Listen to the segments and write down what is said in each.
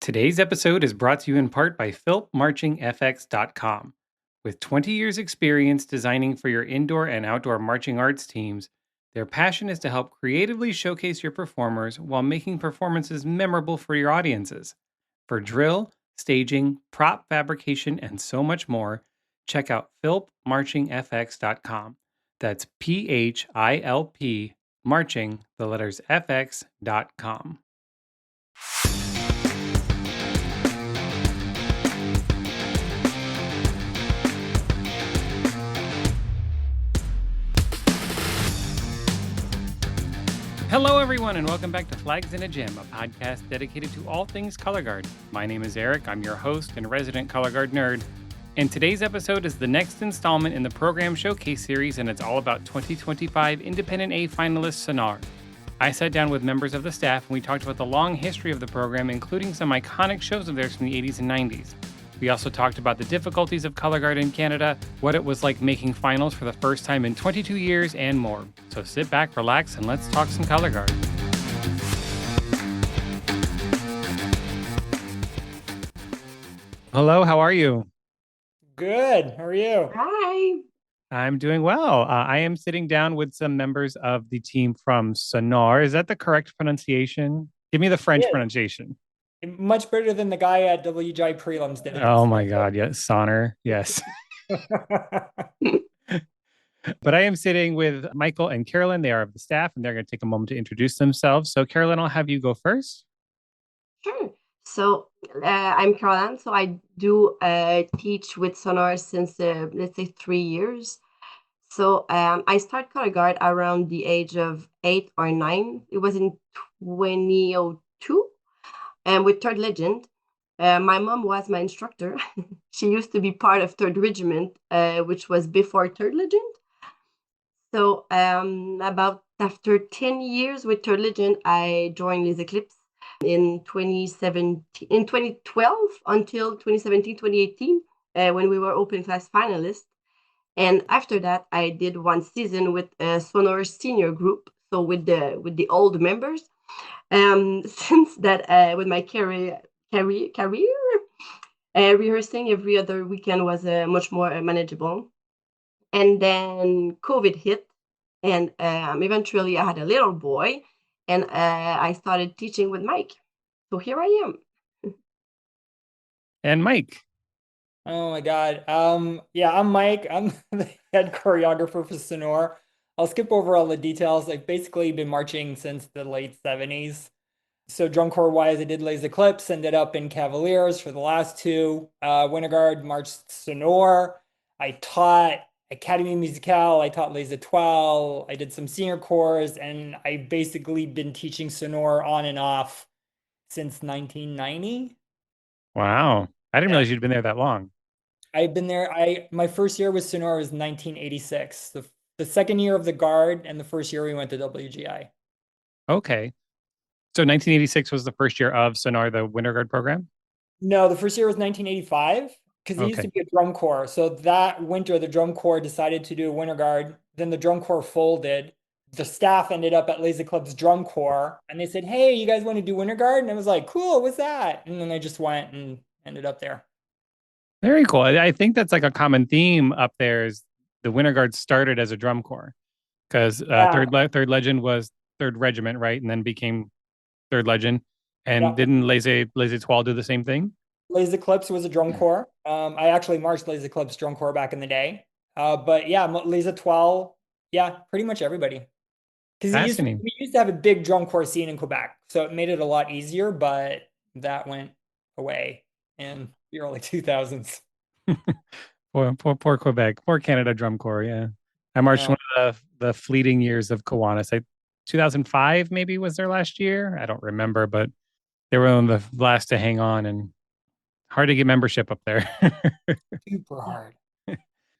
Today's episode is brought to you in part by philpmarchingfx.com. With 20 years' experience designing for your indoor and outdoor marching arts teams, their passion is to help creatively showcase your performers while making performances memorable for your audiences. For drill, staging, prop fabrication, and so much more, check out philpmarchingfx.com. That's PHILP marching, the letters fx.com. Hello, everyone, and welcome back to Flags in a Gym, a podcast dedicated to all things color guard. My name is Eric. I'm your host and resident color guard nerd. And today's episode is the next installment in the program showcase series, and it's all about 2025 Independent A finalist Sonnor. I sat down with members of the staff, and we talked about the long history of the program, including some iconic shows of theirs from the 80s and 90s. We also talked about the difficulties of color guard in Canada, what it was like making finals for the first time in 22 years, and more. So sit back, relax, and let's talk some color guard. Hello, how are you? Good. How are you? Hi. I'm doing well. I am sitting down with some members of the team from Sonnor. Is that the correct pronunciation? Give me the French pronunciation. Much better than the guy at WGI Prelims did. Oh my God, yes, Sonnor, yes. But I am sitting with Michael and Carolane. They are of the staff, and they're going to take a moment to introduce themselves. So Carolane, I'll have you go first. Sure. So I'm Carolane. So I do teach with Sonnor since, let's say, 3 years. So I started color guard around the age of 8 or 9. It was in 2002. And with Third Legend, my mom was my instructor. She used to be part of Third Regiment, which was before Third Legend. So about after 10 years with Third Legend, I joined Les Eclipses in 2012 until 2017, 2018, when we were open class finalists. And after that, I did one season with Sonnor senior group, so with the old members. Since that, with my career rehearsing every other weekend was much more manageable. And then COVID hit, and eventually I had a little boy, and I started teaching with Mike. So here I am. And Mike. Oh my God. Yeah, I'm Mike. I'm the head choreographer for Sonnor. I'll skip over all the details. I've basically been marching since the late 70s. So drum corps wise, I did Les Eclipses, ended up in Cavaliers for the last two. Winter Guard marched Sonnor. I taught Académie Musicale. I taught Les Etoiles. I did some senior corps, and I've basically been teaching Sonnor on and off since 1990. Wow. I didn't realize you'd been there that long. I've been there. My first year with Sonnor was 1986. The second year of the Guard, and the first year we went to WGI. Okay. So 1986 was the first year of Sonnor, the Winter Guard program? No, the first year was 1985 because it used to be a drum corps. So that winter, the drum corps decided to do a Winter Guard. Then the drum corps folded. The staff ended up at Les Eclipses drum corps, and they said, "Hey, you guys want to do Winter Guard?" And I was like, "Cool, what's that?" And then I just went and ended up there. Very cool. I think that's like a common theme up there is the Winter Guard started as a drum corps because Third Legend was Third Regiment, right? And then became Third Legend. And didn't Les Etoiles do the same thing? Les Eclipses was a drum corps. I actually marched Les Eclipses drum corps back in the day. But yeah, Les Etoiles, yeah, pretty much everybody. Because we used to have a big drum corps scene in Quebec, so it made it a lot easier, but that went away in the early 2000s. Poor Quebec, poor Canada drum corps, yeah. I marched one of the fleeting years of Kiwanis. 2005 maybe was their last year. I don't remember, but they were one of the last to hang on, and hard to get membership up there. Super hard.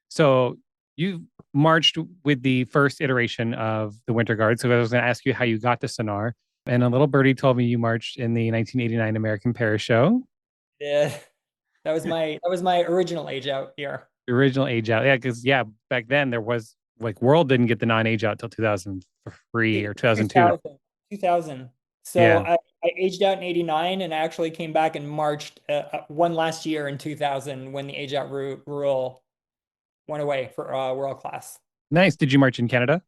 So you marched with the first iteration of the Winter Guard. So I was going to ask you how you got to Sonnor. And a little birdie told me you marched in the 1989 American Paris show. Yeah, that was my original age out here. The original age out, yeah, because back then there was World didn't get the non-age out till 2003 or 2002. 2000. So I aged out in 89 and I actually came back and marched one last year in 2000 when the age out rule went away for world class. Nice. Did you march in Canada?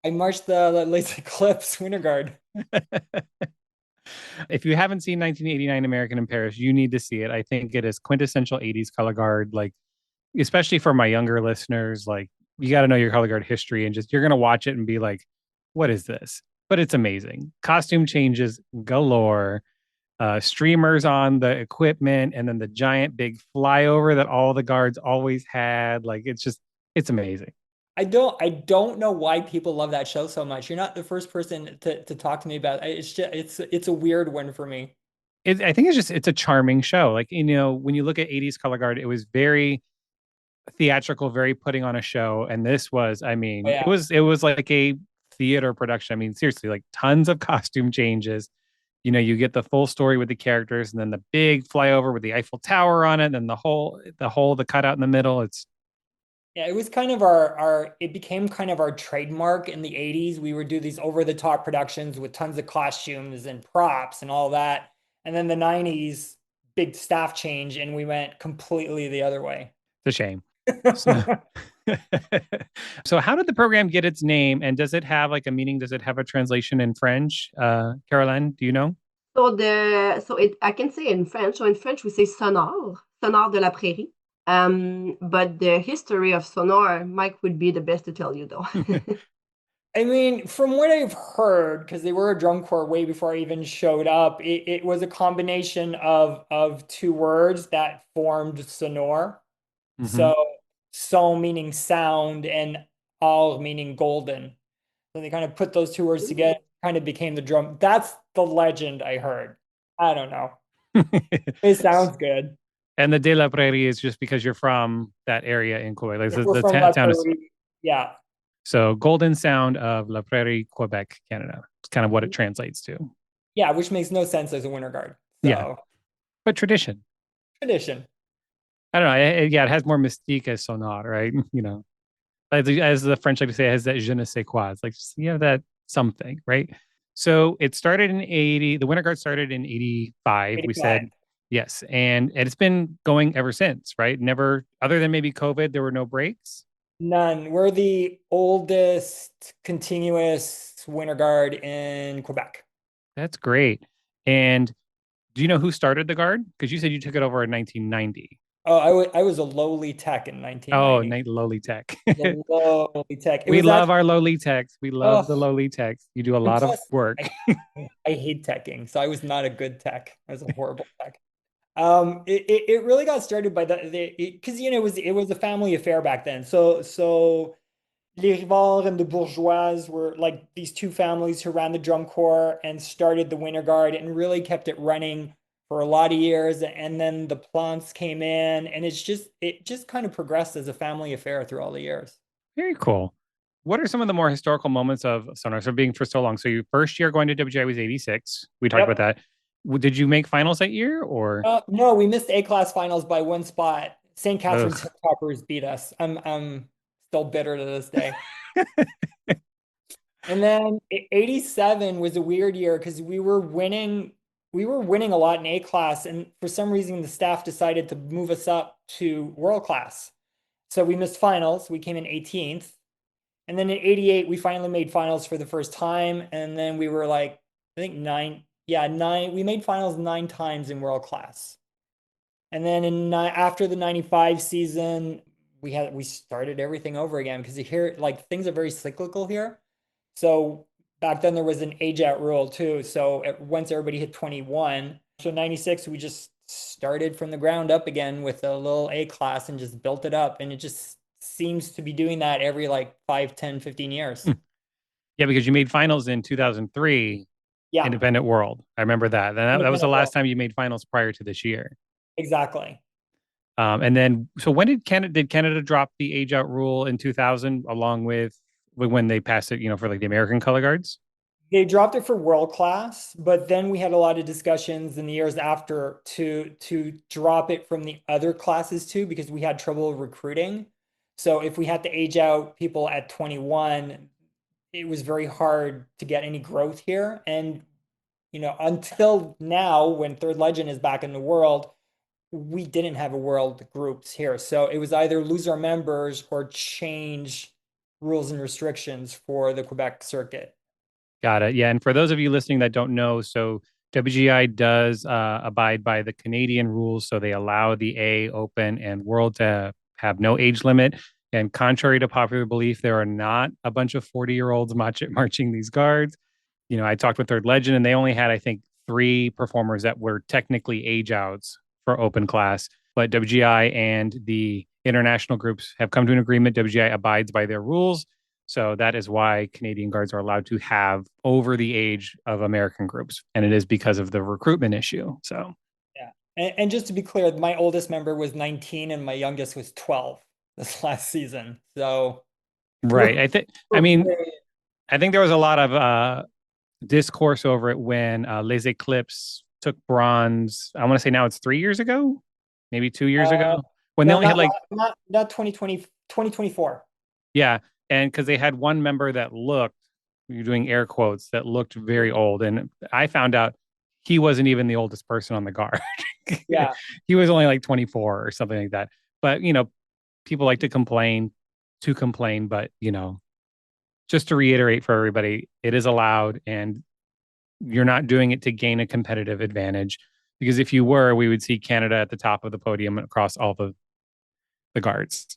I marched the Lace Eclipse Winter Guard. If you haven't seen 1989 American in Paris, you need to see it. I think it is quintessential 80s color guard, like especially for my younger listeners, like you got to know your color guard history and just you're going to watch it and be like, what is this? But it's amazing. Costume changes galore, streamers on the equipment, and then the giant big flyover that all the guards always had. Like it's amazing. I don't know why people love that show so much. You're not the first person to talk to me about it. It's just it's a weird one for me. I think it's a charming show. Like, when you look at 80s color guard, it was very theatrical, very putting on a show. And this was, I Oh, mean, it yeah. was it was like a theater production. I mean, seriously, like tons of costume changes. You get the full story with the characters, and then the big flyover with the Eiffel Tower on it, and then the cutout in the middle. It's Yeah, it was kind of our it became kind of our trademark in the 80s. We would do these over the top productions with tons of costumes and props and all that. And then the 90s, big staff change, and we went completely the other way. a shame. So, so how did the program get its name, and does it have like a meaning? Does it have a translation in French? Caroline, do you know? I can say in French. So in French we say Sonnor, Sonnor de Laprairie. But the history of Sonnor, Mike would be the best to tell you though. I mean, from what I've heard, because they were a drum corps way before I even showed up, it was a combination of two words that formed Sonnor. Hmm. So son meaning sound and all meaning golden. So they kind of put those two words together, kind of became the drum. That's the legend I heard. I don't know. It sounds good. And the De La Prairie is just because you're from that area in Quebec. Like If we're the from town is Laprairie, yeah. so Golden Sound of La Prairie, Quebec, Canada. It's kind of what it translates to. Yeah, which makes no sense as a winter guard. Yeah, So but tradition. tradition. I don't know. Yeah, it has more mystique as Sonat, right? As the French like to say, it has that je ne sais quoi. It's like you have that something, right? So it started in 80. The Winter Guard started in 85. We 85. said yes, and it's been going ever since, right? Never, other than maybe COVID, there were no breaks. None. We're the oldest continuous winter guard in Quebec. That's great. And do you know who started the guard? Because you said you took it over in 1990. Oh, I was a lowly tech in Oh, 1990. Nate Lowly Tech. The lowly tech. It We was love actually, our lowly techs. We love the oh, lowly techs. You do a and lot of plus work. I hate teching, so I was not a good tech. I was a horrible tech. It really got started by the because it was a family affair back then. So Les Rivards and the Bourgeois were like these two families who ran the drum corps and started the Winter Guard and really kept it running for a lot of years. And then the Plants came in, and it just kind of progressed as a family affair through all the years. Very cool. What are some of the more historical moments of Sonar? So being for so long. So your first year going to WGI was 86. We talked about Yep. that. Did you make finals that year or? No, we missed A class finals by one spot. St. Catharines Ugh. Hilltoppers beat us. I'm still bitter to this day. And then 87 was a weird year because we were winning a lot in A class, and for some reason the staff decided to move us up to world class. So we missed finals. We came in 18th. And then in 88, we finally made finals for the first time. And then we were like, I think nine, yeah, nine. We made finals 9 times in world class. And then after the 95 season, we started everything over again because here, like, things are very cyclical here. So back then there was an age out rule too. So once everybody hit 21, so 96, we just started from the ground up again with a little A class and just built it up. And it just seems to be doing that every like 5, 10, 15 years. Yeah, because you made finals in 2003, Yeah, Independent World. I remember that. That was the independent last world. time you made finals prior to this year. Exactly. And then, so when did Canada drop the age out rule in 2000, along with when they passed it, for like the American color guards? They dropped it for world class, but then we had a lot of discussions in the years after to drop it from the other classes too, because we had trouble recruiting. So if we had to age out people at 21, it was very hard to get any growth here. And until now, when Third Legend is back in the world, we didn't have a world groups here. So it was either lose our members or change rules and restrictions for the Quebec circuit. Got it. Yeah. And for those of you listening that don't know, so WGI does abide by the Canadian rules. So they allow the A, Open, and World to have no age limit. And contrary to popular belief, there are not a bunch of 40-year-olds marching these guards. I talked with Third Legend, and they only had, I think, three performers that were technically age outs for open class. But WGI and the international groups have come to an agreement. WGI abides by their rules. So that is why Canadian guards are allowed to have over the age of American groups. And it is because of the recruitment issue. So, yeah. And just to be clear, my oldest member was 19 and my youngest was 12 this last season. So, right. I think there was a lot of discourse over it when Les Eclipses took bronze. I want to say now it's 3 years ago, maybe 2 years ago, when they no, only had like, not 2020, 2024. yeah. And because they had one member that looked, you're doing air quotes, that looked very old. And I found out he wasn't even the oldest person on the guard. Yeah. He was only like 24 or something like that. But, people like to complain, but, just to reiterate for everybody, it is allowed and you're not doing it to gain a competitive advantage. Because if you were, we would see Canada at the top of the podium across all the guards.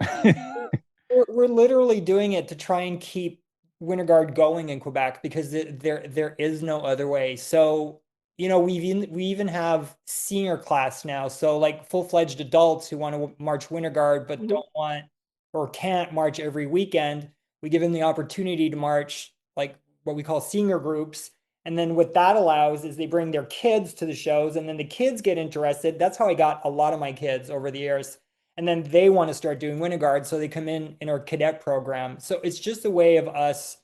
We're literally doing it to try and keep Winter Guard going in Quebec because there is no other way. So, we even have senior class now. So like full-fledged adults who want to march Winter Guard but don't want or can't march every weekend. We give them the opportunity to march like what we call senior groups. And then what that allows is they bring their kids to the shows and then the kids get interested. That's how I got a lot of my kids over the years. And then they want to start doing Winter Guard, so they come in our cadet program. So it's just a way of us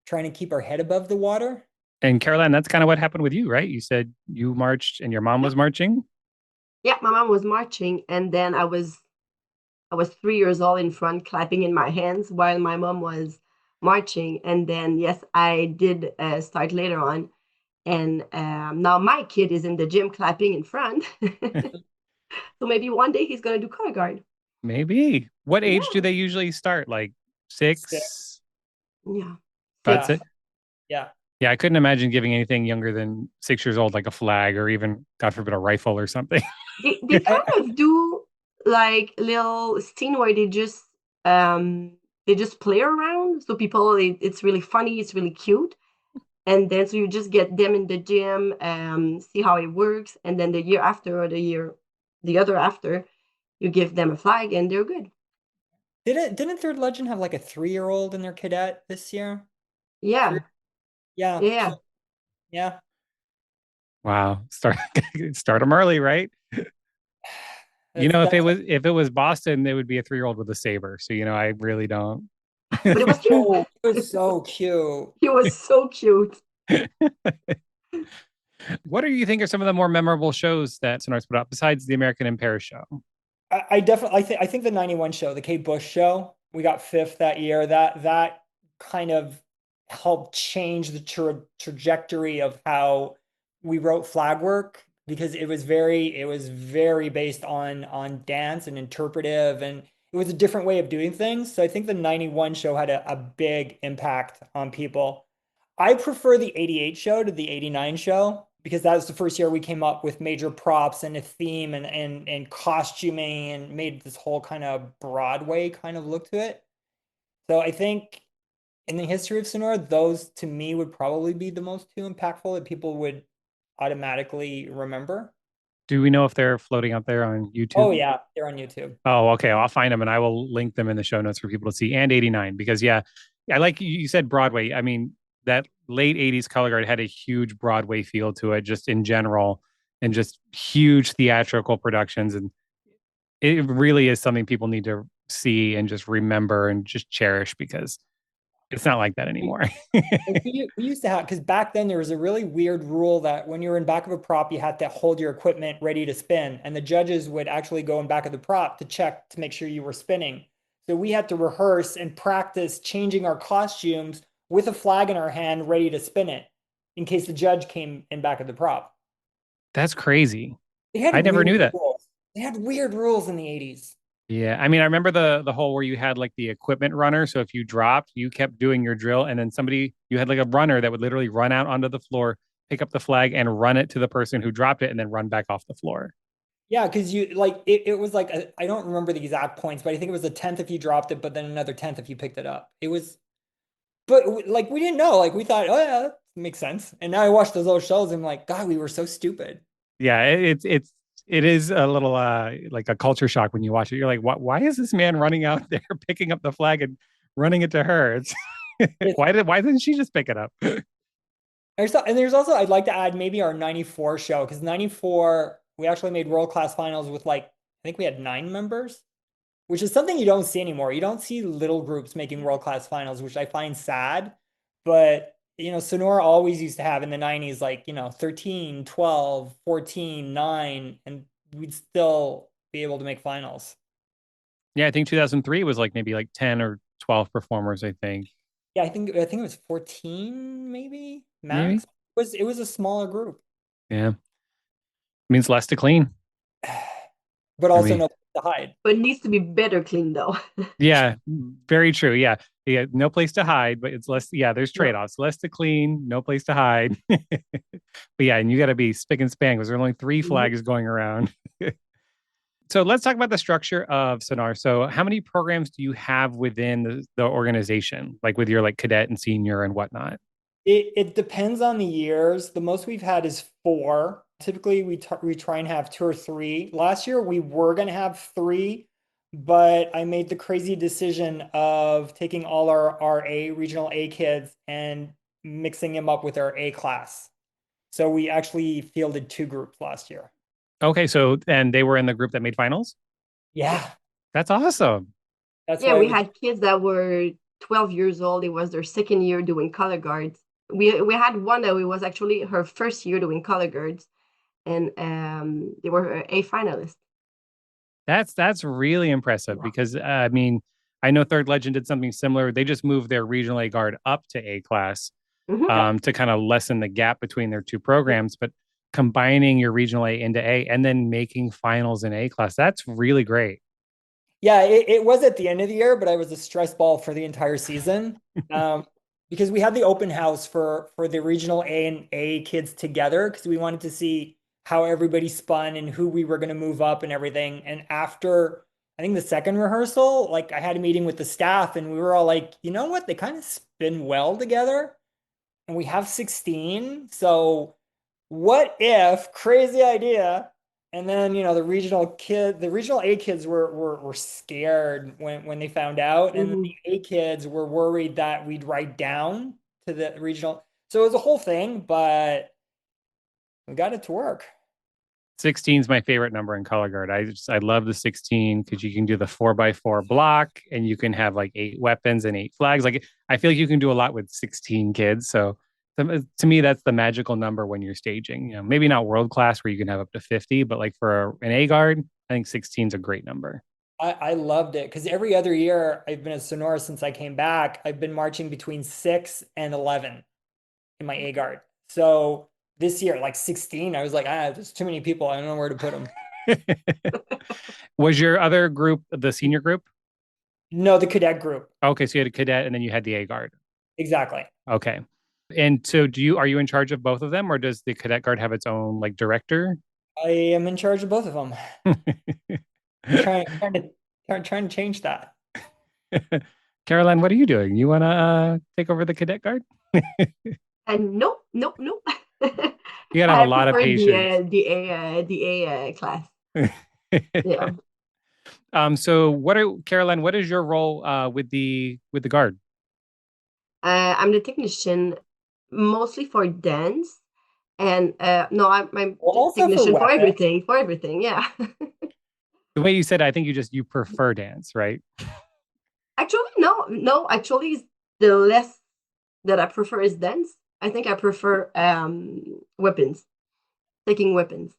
trying to keep our head above the water. And Carolane, that's kind of what happened with you, right? You said you marched and your mom was marching. Yeah, my mom was marching, and then I was 3 years old in front, clapping in my hands while my mom was marching. And then yes, I did start later on, and now my kid is in the gym clapping in front. So maybe one day he's gonna do color guard. Maybe. What age do Yeah, they usually start? Like Six. 6? yeah, That's Yeah. it. Yeah. Yeah, I couldn't imagine giving anything younger than 6 years old, like a flag or even, God forbid, a rifle or something. they kind of do like little scene where they just play around. So people, it's really funny, it's really cute. And then so you just get them in the gym, see how it works, and then the year after or the other after, you give them a flag and they're good. Didn't Third Legend have like a 3-year-old in their cadet this year? Yeah, Yeah. yeah. Yeah. Wow. Start them early, right? If That's it was Boston, it would be a 3-year-old with a saber. So, I really don't. But it was cute. oh, it was so cute. He was so cute. What do you think are some of the more memorable shows that Sonor's put up besides the American in Paris show? I definitely I think the 91 show, the Kate Bush show, we got fifth that year. That kind of helped change the trajectory of how we wrote flag work because it was very based on dance and interpretive and it was a different way of doing things. So I think the 91 show had a big impact on people. I prefer the 88 show to the 89 show because that was the first year we came up with major props and a theme and costuming and made this whole kind of Broadway kind of look to it. So I think in the history of Sonora, those to me would probably be the most two impactful that people would automatically remember. Do we know if they're floating out there on Oh YouTube? yeah, they're on YouTube. Oh, okay. I'll find them and I will link them in the show notes for people to see. And 89, because yeah, I like you said Broadway. I mean, that late 80s color guard had a huge Broadway feel to it, just in general, and just huge theatrical productions. And it really is something people need to see and just remember and just cherish because it's not like that anymore. We used to have, because back then there was a really weird rule that when you were in back of a prop, you had to hold your equipment ready to spin. And the judges would actually go in back of the prop to check to make sure you were spinning. So we had to rehearse and practice changing our costumes with a flag in our hand, ready to spin it. in case the judge came in back of the prop. That's crazy. They had I never weird knew that. rules. They had weird rules in the 80s. Yeah, I mean, I remember the whole where you had like the equipment runner. So if you dropped, you kept doing your drill, and then you had like a runner that would literally run out onto the floor, pick up the flag, and run it to the person who dropped it, and then run back off the floor. Yeah, because it was like I don't remember the exact points, but I think it was a tenth if you dropped it, but then another tenth if you picked it up. It was, but like we didn't know. Like we thought, oh yeah, that makes sense. And now I watch those old shows and I'm like, God, we were so stupid. Yeah, it is a little like a culture shock when you watch it. You're like, what? Why is this man running out there picking up the flag and running it to her? It's why didn't she just pick it up? And there's also, I'd like to add maybe our 94 show, because 94, we actually made world class finals with like, I think we had 9 members, which is something you don't see anymore. You don't see little groups making world class finals, which I find sad. But, Sonora always used to have in the 90s, like, 13, 12, 14, 9, and we'd still be able to make finals. Yeah, I think 2003 was like maybe like 10 or 12 performers, I think. Yeah, I think it was 14, maybe Maybe. max. It was a smaller group. Yeah. Means less to clean. But I also mean, no place to hide. But it needs to be better clean though. yeah, very true. Yeah. Yeah, no place to hide, but it's less. Yeah, there's Yeah. trade-offs. Less to clean, no place to hide. But yeah, and you got to be spick and span because there are only three Mhm. flags going around. So let's talk about the structure of Sonnor. So how many programs do you have within the organization, like with your like cadet and senior and whatnot? It depends on the years. The most we've had is 4. Typically, we try and have 2 or 3. Last year, we were going to have 3, but I made the crazy decision of taking all our regional A kids and mixing them up with our A class. So we actually fielded 2 groups last year. Okay, so and they were in the group that made finals. Yeah, That's awesome. that's Yeah, why it we was. had kids that were 12 years old. It was their second year doing color guards. We had one that it was actually her first year doing color guards, and they were a finalist. That's really impressive Yeah. because I mean, I know Third Legend did something similar. They just moved their regional A guard up to A class Mhm. Yeah. to kind of lessen the gap between their two programs. But combining your regional A into A and then making finals in A class, that's really great. Yeah, it was at the end of the year, but I was a stress ball for the entire season. Um, because we had the open house for the regional A and A kids together because we wanted to see how everybody spun and who we were going to move up and everything. And after I think the second rehearsal, like I had a meeting with the staff and we were all like, you know what? They kind of spin well together. And we have 16. So what if, crazy idea, and then the regional A kids were scared when they found out, and then Mhm. the A kids were worried that we'd write down to the regional. So it was a whole thing, but we got it to work. 16 is my favorite number in color guard. I love the 16 because you can do the 4x4 block and you can have like 8 weapons and 8 flags. Like I feel like you can do a lot with 16 kids. So to me, that's the magical number when you're staging. Maybe not world class where you can have up to 50, but like for an A guard, I think 16 is a great number. I loved it because every other year I've been at Sonora since I came back. I've been marching between 6 and 11 in my A guard. So this year, like 16, I was like, there's too many people. I don't know where to put them. Was your other group the senior group? No, the cadet group. Okay, so you had a cadet and then you had the A guard. Exactly. Okay. And so are you in charge of both of them or does the cadet guard have its own like director? I am in charge of both of them. I'm trying to change that. Carolane, what are you doing? You want to take over the cadet guard? And nope, nope, nope. You gotta have a I lot of prefer patience. the A class. Yeah. So Carolane, what is your role with the guard? I'm the technician mostly for dance, and no, I'm Also for technician for weapons. everything, for everything. Yeah. The way you said it, I think you prefer dance, right? Actually, no, no. Actually, the less that I prefer is dance. I think I prefer weapons, taking weapons.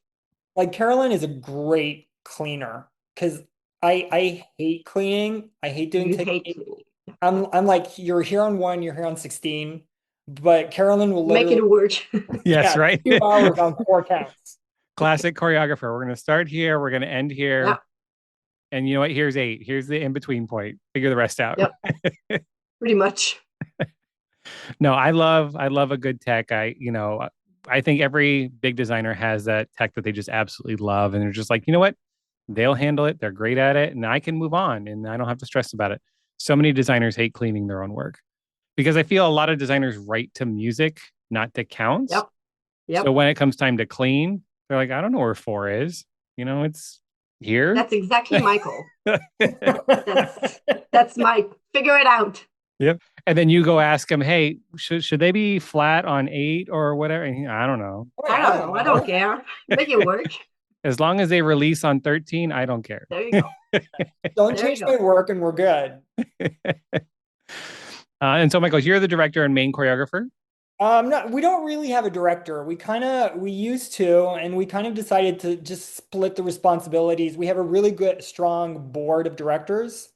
Like Carolyn is a great cleaner because I hate cleaning. I hate doing You hate technique. cleaning. I'm like, you're here on 1, you're here on 16. but Carolane will Make literally, it work. Yes, yeah, right. 2 hours on 4 counts. Classic choreographer. We're going to start here. We're going to end Yeah, here. And you know what? Here's 8. Here's the in between point. Figure the rest out. yep, pretty much. No, I love a good tech. I think every big designer has that tech that they just absolutely love. And they're just like, you know what? They'll handle it. They're great at it. And I can move on and I don't have to stress about it. So many designers hate cleaning their own work because I feel a lot of designers write to music, not to counts. Yep, So yep. when it comes time to clean, they're like, I don't know where 4 is. It's here. That's exactly Michael. That's Mike. Figure it out. Yep. And then you go ask them, hey, should they be flat on 8 or whatever? And I don't know. I don't know. I don't care. Make it work. As long as they release on 13, I don't care. There you go. Don't There you change my go. work and we're good. And so, Michael, you're the director and main choreographer. No, we don't really have a director. We used to, and we kind of decided to just split the responsibilities. We have a really good, strong board of directors.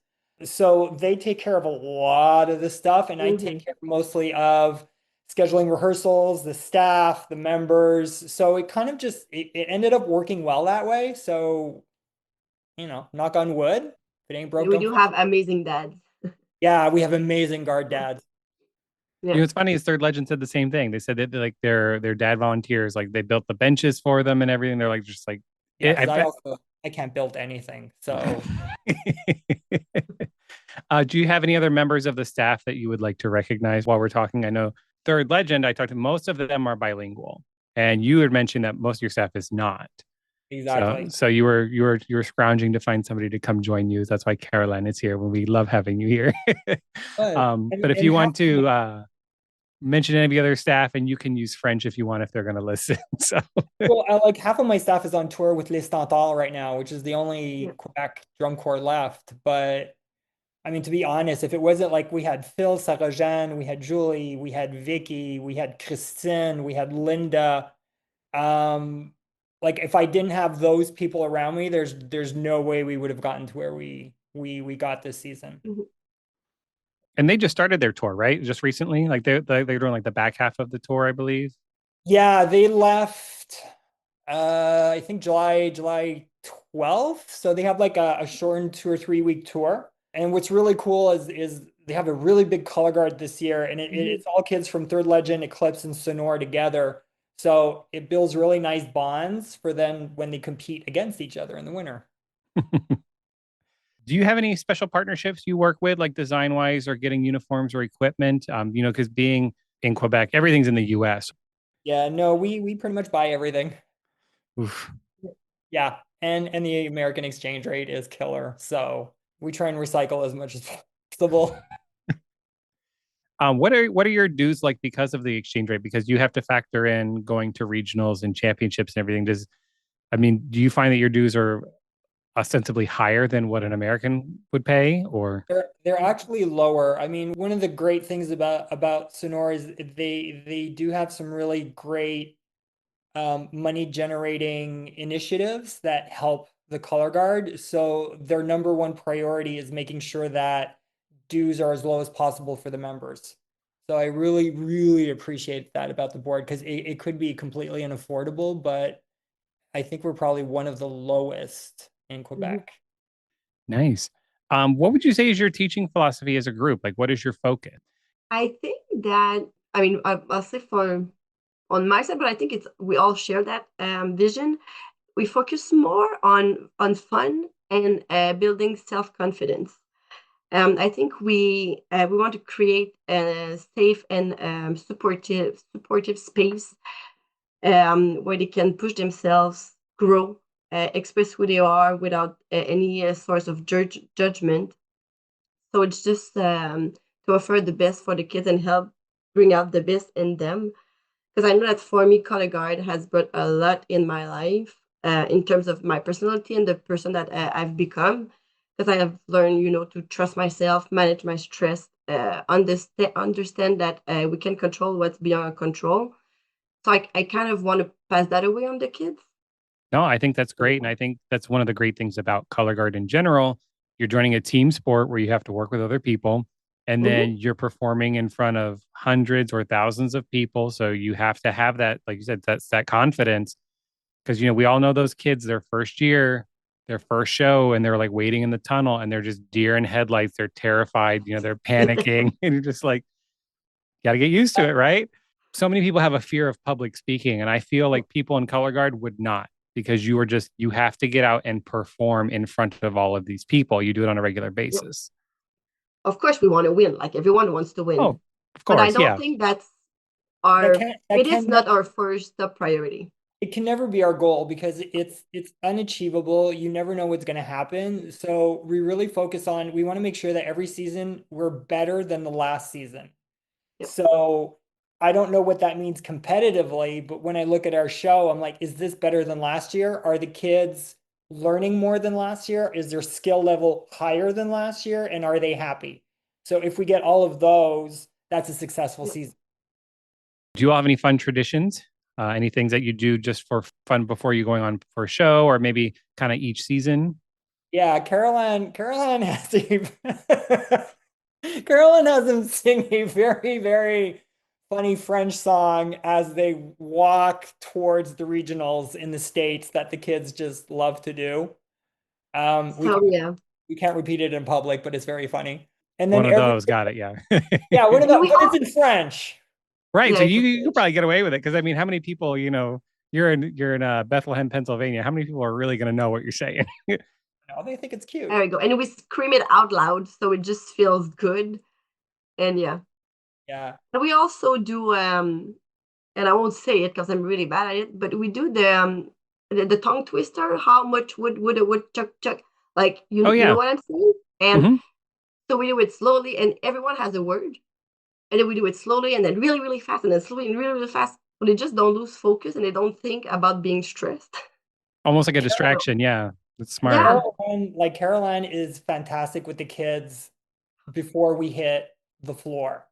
So they take care of a lot of the stuff, and I take care mostly of scheduling rehearsals, the staff, the members. So it kind of just it ended up working well that way. So, knock on wood. If it ain't broke, We don't do fix have it. amazing dads. Yeah, we have amazing guard dads. Yeah. What's funny is Third Legend said the same thing. They said that like their dad volunteers, like they built the benches for them and everything. They're like just like Yeah, I because bet. I can't build anything. So Do you have any other members of the staff that you would like to recognize while we're talking? I know Third Legend, I talked to most of them are bilingual, and you had mentioned that most of your staff is not. So, exactly. so you were scrounging to find somebody to come join you. That's why Carolane is here. When we love having you here. But But if and you how want to mention any of the other staff, and you can use French if you want if they're going to listen. So well, like half of my staff is on tour with Les Stentals right now, which is the only Yeah. Quebec drum corps left. But I mean, to be honest, if it wasn't like we had Phil, Sarah-Jeanne, we had Julie, we had Vicky, we had Christine, we had Linda. Um, like if I didn't have those people around me, there's no way we would have gotten to where we got this season. Mhm. and they just started their tour, right? Just recently, like they're doing like the back half of the tour, I believe. Yeah, they left I think July 12th. So they have like a shortened 2 or 3 week tour. And what's really cool is they have a really big color guard this year, and it's all kids from Third Legend, Eclipse, and Sonnor together. So it builds really nice bonds for them when they compete against each other in the winter. Do you have any special partnerships you work with, like design wise, or getting uniforms or equipment? Because being in Quebec, everything's in the U.S. Yeah, no, we pretty much buy everything. Oof. Yeah, and the American exchange rate is killer. So we try and recycle as much as possible. What are your dues like because of the exchange rate? Because you have to factor in going to regionals and championships and everything. Do you find that your dues are ostensibly higher than what an American would pay, or? They're actually lower. I mean, one of the great things about Sonora is they do have some really great money generating initiatives that help the color guard. So their number one priority is making sure that dues are as low as possible for the members. So I really, really appreciate that about the board because it could be completely unaffordable, but I think we're probably one of the lowest in Mhm. Quebec. Nice. What would you say is your teaching philosophy as a group? Like, what is your focus? I think that, I mean, I'll say for on my side, but I think it's we all share that vision. We focus more on fun and building self-confidence. I think we want to create a safe and supportive space where they can push themselves, grow, express who they are without any source of judgment. So it's just to offer the best for the kids and help bring out the best in them. Because I know that for me, color guard has brought a lot in my life in terms of my personality and the person that I've become. Because I have learned, to trust myself, manage my stress, understand that we can control what's beyond our control. So I kind of want to pass that away on the kids. No, I think that's great. And I think that's one of the great things about color guard in general. You're joining a team sport where you have to work with other people. and Mm-hmm. then you're performing in front of hundreds or thousands of people. So you have to have that, like you said, that's that confidence. Because we all know those kids, their first year, their first show, and they're like waiting in the tunnel and they're just deer in headlights. They're terrified, they're panicking, and you're just like, got to get used to it, right? So many people have a fear of public speaking, and I feel like people in color guard would not, because you have to get out and perform in front of all of these people. You do it on a regular basis. Of course, we want to win. Like everyone wants to Oh, win, of but I course, don't yeah. think That can that it is can not our first top priority. it can never be our goal because it's unachievable. You never know what's going to happen. So we really focus on, we want to make sure that every season we're better than the last season. Yep. So I don't know what that means competitively, but when I look at our show, I'm like, is this better than last year? Are the kids learning more than last year? Is their skill level higher than last year? And are they happy? So if we get all of those, that's a successful Yep. season. Do you all have any fun traditions? Any things that you do just for fun before you going on for a show, or maybe kind of each season? Yeah, Carolane has a Carolyn has them sing a very, very funny French song as they walk towards the regionals in the States that the kids just love to do. Um, we So can't yeah, we can't repeat it in public, but it's very funny. And then One of every those, got it. Yeah. yeah, one of and the we but all it's in French. Right. yeah, So it's you a could stage. probably get away with it, because I mean, how many people, you're in Bethlehem, Pennsylvania. How many people are really going to know what you're saying? No, they think it's cute. There we go, and we scream it out loud, so it just feels good. And yeah, Yeah. and we also do and I won't say it because I'm really bad at it, but we do the tongue twister. How much would a woodchuck chuck? Like Oh you know yeah. what I'm saying? And Hmm. so we do it slowly, and everyone has a word, and then we do it slowly, and then really really fast, and then slowly and really really fast. But they just don't lose focus, and they don't think about being stressed. Almost like a Carol- distraction. Yeah. That's smart. Yeah. Caroline is fantastic with the kids before we hit the floor.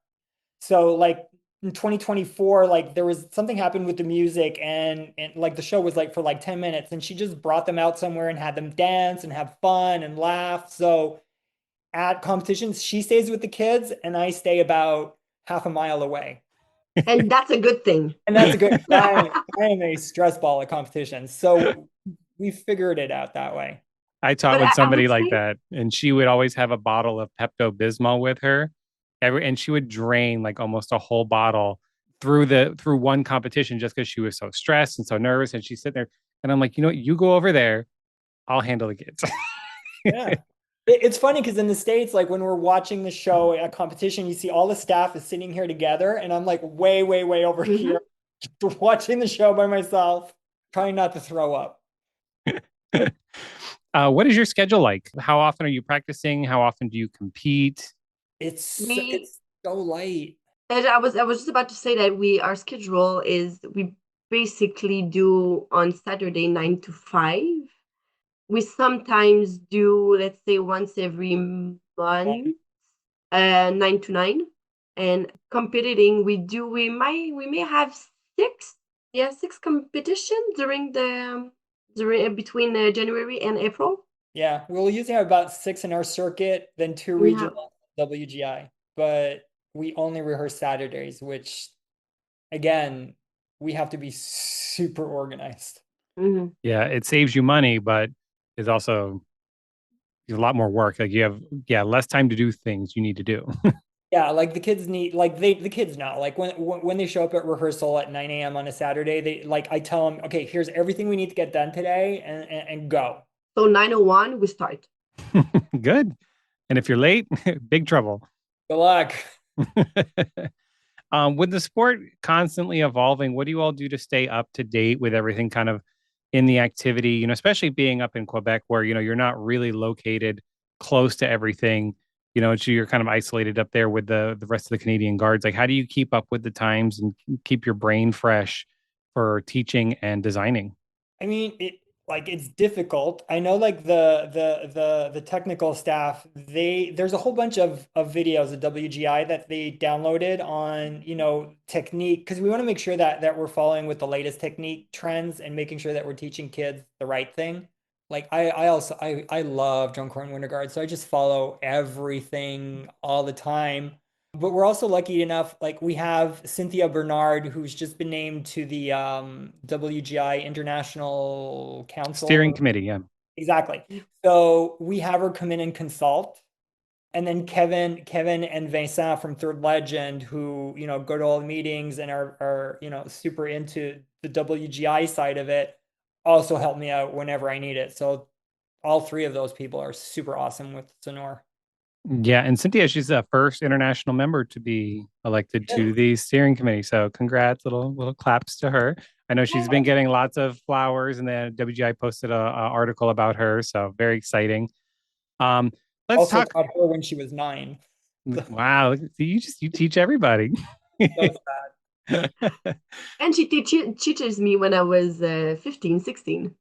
So like in 2024, like there was something happened with the music and like the show was like for like 10 minutes and she just brought them out somewhere and had them dance and have fun and laugh. So at competitions, she stays with the kids and I stay about half a mile away. And that's a good thing. And that's a good, I am a stress ball at competitions. So we figured it out that way. I taught But with I would somebody like say, that, and she would always have a bottle of Pepto Bismol with her, and she would drain like almost a whole bottle through one competition, just because she was so stressed and so nervous. And she's sitting there, and I'm like, what? You go over there. I'll handle the kids. Yeah. It's funny because in the States, like when we're watching the show at competition, you see all the staff is sitting here together, and I'm like way, way, way over mhm. here watching the show by myself, trying not to throw up. What is your schedule like? How often are you practicing? How often do you compete? we It's so light. and I was just about to say that our schedule is we basically do on Saturday 9 to 5. We sometimes do, let's say, once every month, 9 to 9. And competing, we may have six, yeah, six competitions during between January and April. Yeah, we'll usually have about six in our circuit, then two Yeah. regional WGI, but we only rehearse Saturdays, which again, we have to be super organized. Hmm. Yeah, it saves you money, but it's also a lot more work. Like you have, yeah, less time to do things you need to do. Yeah, like the kids need like the kids know like when they show up at rehearsal at 9 a.m. on a Saturday, they like I tell them, okay, here's everything we need to get done today and go. So 9:01 we start. Good. And if you're late, big trouble. Good luck. With the sport constantly evolving, what do you all do to stay up to date with everything kind of in the activity? Especially being up in Quebec, where you're not really located close to everything. So you're kind of isolated up there with the rest of the Canadian guards. Like, how do you keep up with the times and keep your brain fresh for teaching and designing? I mean, it's difficult. I know like the technical staff, there's a whole bunch of videos of WGI that they downloaded on, technique because we want to make sure that we're following with the latest technique trends and making sure that we're teaching kids the right thing. like I also I love John Corn Winterguard, so I just follow everything all the time. But we're also lucky enough, like we have Cynthia Bernard, who's just been named to the WGI International Steering Council. committee, yeah. Exactly. So we have her come in and consult. And then Kevin and Vincent from Third Legend, who, go to all the meetings and are, super into the WGI side of it, also help me out whenever I need it. So all three of those people are super awesome with Sonnor. Yeah, and Cynthia, she's the first international member to be elected to the steering committee. So congrats, little claps to her. I know she's been getting lots of flowers, and then WGI posted a article about her. So very exciting. Um, let's Also talk. taught her when she was 9. Wow, you teach everybody. So And she teaches me when I was 15, 16.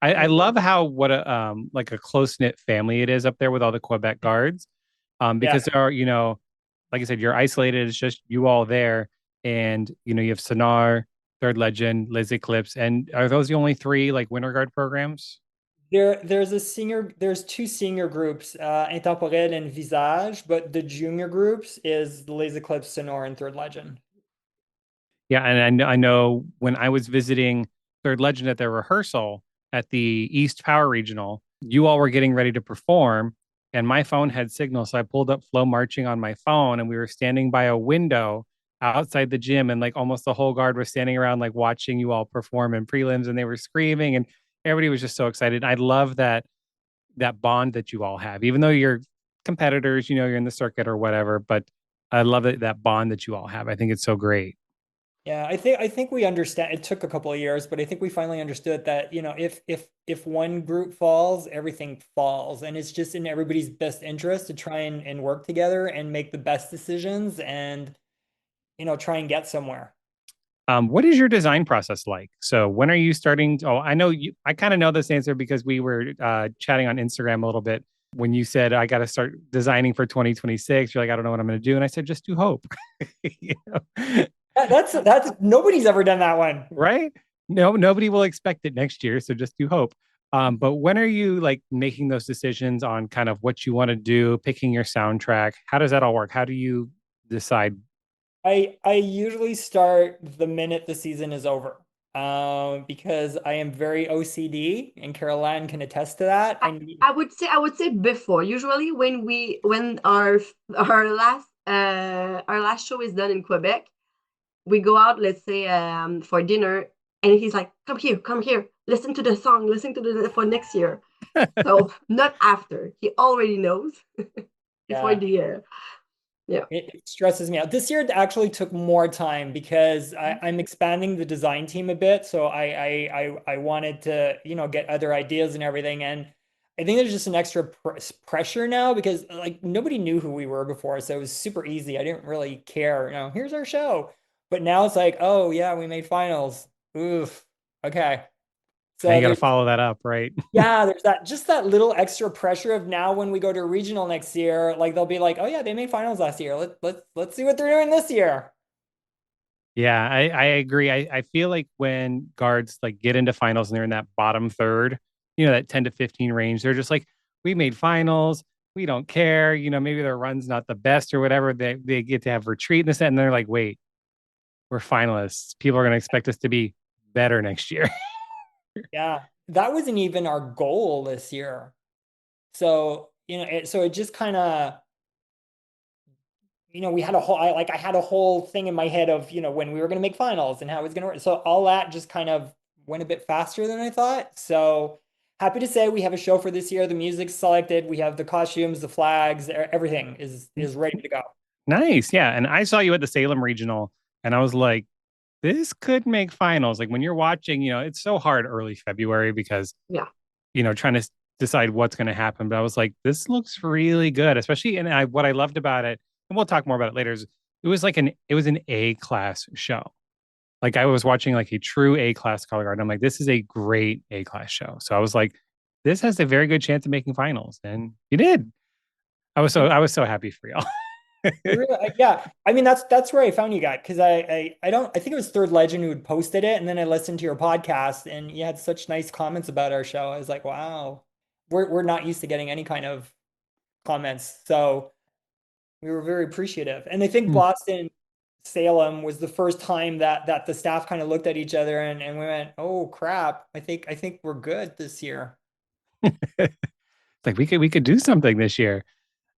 I love how what a like a close knit family it is up there with all the Quebec guards. yeah. Because there are, like I said, you're isolated. It's just you all there, and you have Sonnor, Third Legend, Liz Eclipse, and are those the only three like winter guard programs? There's two senior groups, Intemporel and Visage, but the junior groups is Les Eclipse, Sonor, and Third Legend. Yeah, and I know when I was visiting Third Legend at their rehearsal at the East Power Regional, you all were getting ready to perform, and my phone had signal, so I pulled up Flow Marching on my phone, and we were standing by a window outside the gym, and like almost the whole guard was standing around like watching you all perform in prelims, and they were screaming, and everybody was just so excited. I love that bond that you all have, even though you're competitors, you're in the circuit or whatever, but I love that bond that you all have. I think it's so great. Yeah, I think we understand. It took a couple of years, but I think we finally understood that, if one group falls, everything falls. And it's just in everybody's best interest to try and work together and make the best decisions and, try and get somewhere. What is your design process like? So when are you starting? Oh, I know you. I kind of know this answer because we were chatting on Instagram a little bit when you said I got to start designing for 2026. You're like, I don't know what I'm going to do, and I said, just do hope. You know? That's nobody's ever done that one. Right? No, nobody will expect it next year, so just do hope. But when are you like making those decisions on kind of what you want to do, picking your soundtrack? How does that all work? How do you decide? I usually start the minute the season is over. Because I am very OCD and Carolane can attest to that. I would say before. Usually when our last show is done in Quebec, we go out, let's say, for dinner, and he's like, come here, listen to the song, listen to the for next year. So not after. He already knows before Yeah. the yeah. It stresses me out. This year it actually took more time because I'm expanding the design team a bit. So I wanted to, get other ideas and everything. And I think there's just an extra pressure now because like nobody knew who we were before. So it was super easy. I didn't really care, here's our show. But now it's like, oh yeah, we made finals. Oof. Okay. Now you So got to there's follow that up, right? yeah, there's that little extra pressure of now when we go to regional next year, like they'll be like, "Oh yeah, they made finals last year. Let's see what they're doing this year." Yeah, I agree. I feel like when guards like get into finals and they're in that bottom third, that 10 to 15 range, they're just like, we made finals. We don't care. Maybe their run's not the best or whatever. They get to have retreat and this, and they're like, wait, we're finalists. People are going to expect us to be better next year. Yeah, that wasn't even our goal this year. So, so it just kind of, we had a whole, I had a whole thing in my head of, when we were going to make finals and how it was going to work. So all that just kind of went a bit faster than I thought. So happy to say we have a show for this year. The music's selected. We have the costumes, the flags, everything is ready to go. Nice. Yeah. And I saw you at the Salem Regional and I was like, this could make finals. Like when you're watching, it's so hard early February because, Yeah. trying to decide what's going to happen. But I was like, this looks really good, especially. And what I loved about it, and we'll talk more about it later, is it was an A class show. Like I was watching like a true A class color guard. I'm like, this is a great A class show. So I was like, this has a very good chance of making finals. And you did. I was so happy for y'all. Yeah. I mean, that's where I found you guys because I don't I think it was Third Legend who had posted it, and then I listened to your podcast, and you had such nice comments about our show. I was like, wow, we're not used to getting any kind of comments, so we were very appreciative. And I think Mm. Boston Salem was the first time that the staff kind of looked at each other and we went, oh crap, I think we're good this year. It's like we could do something this year.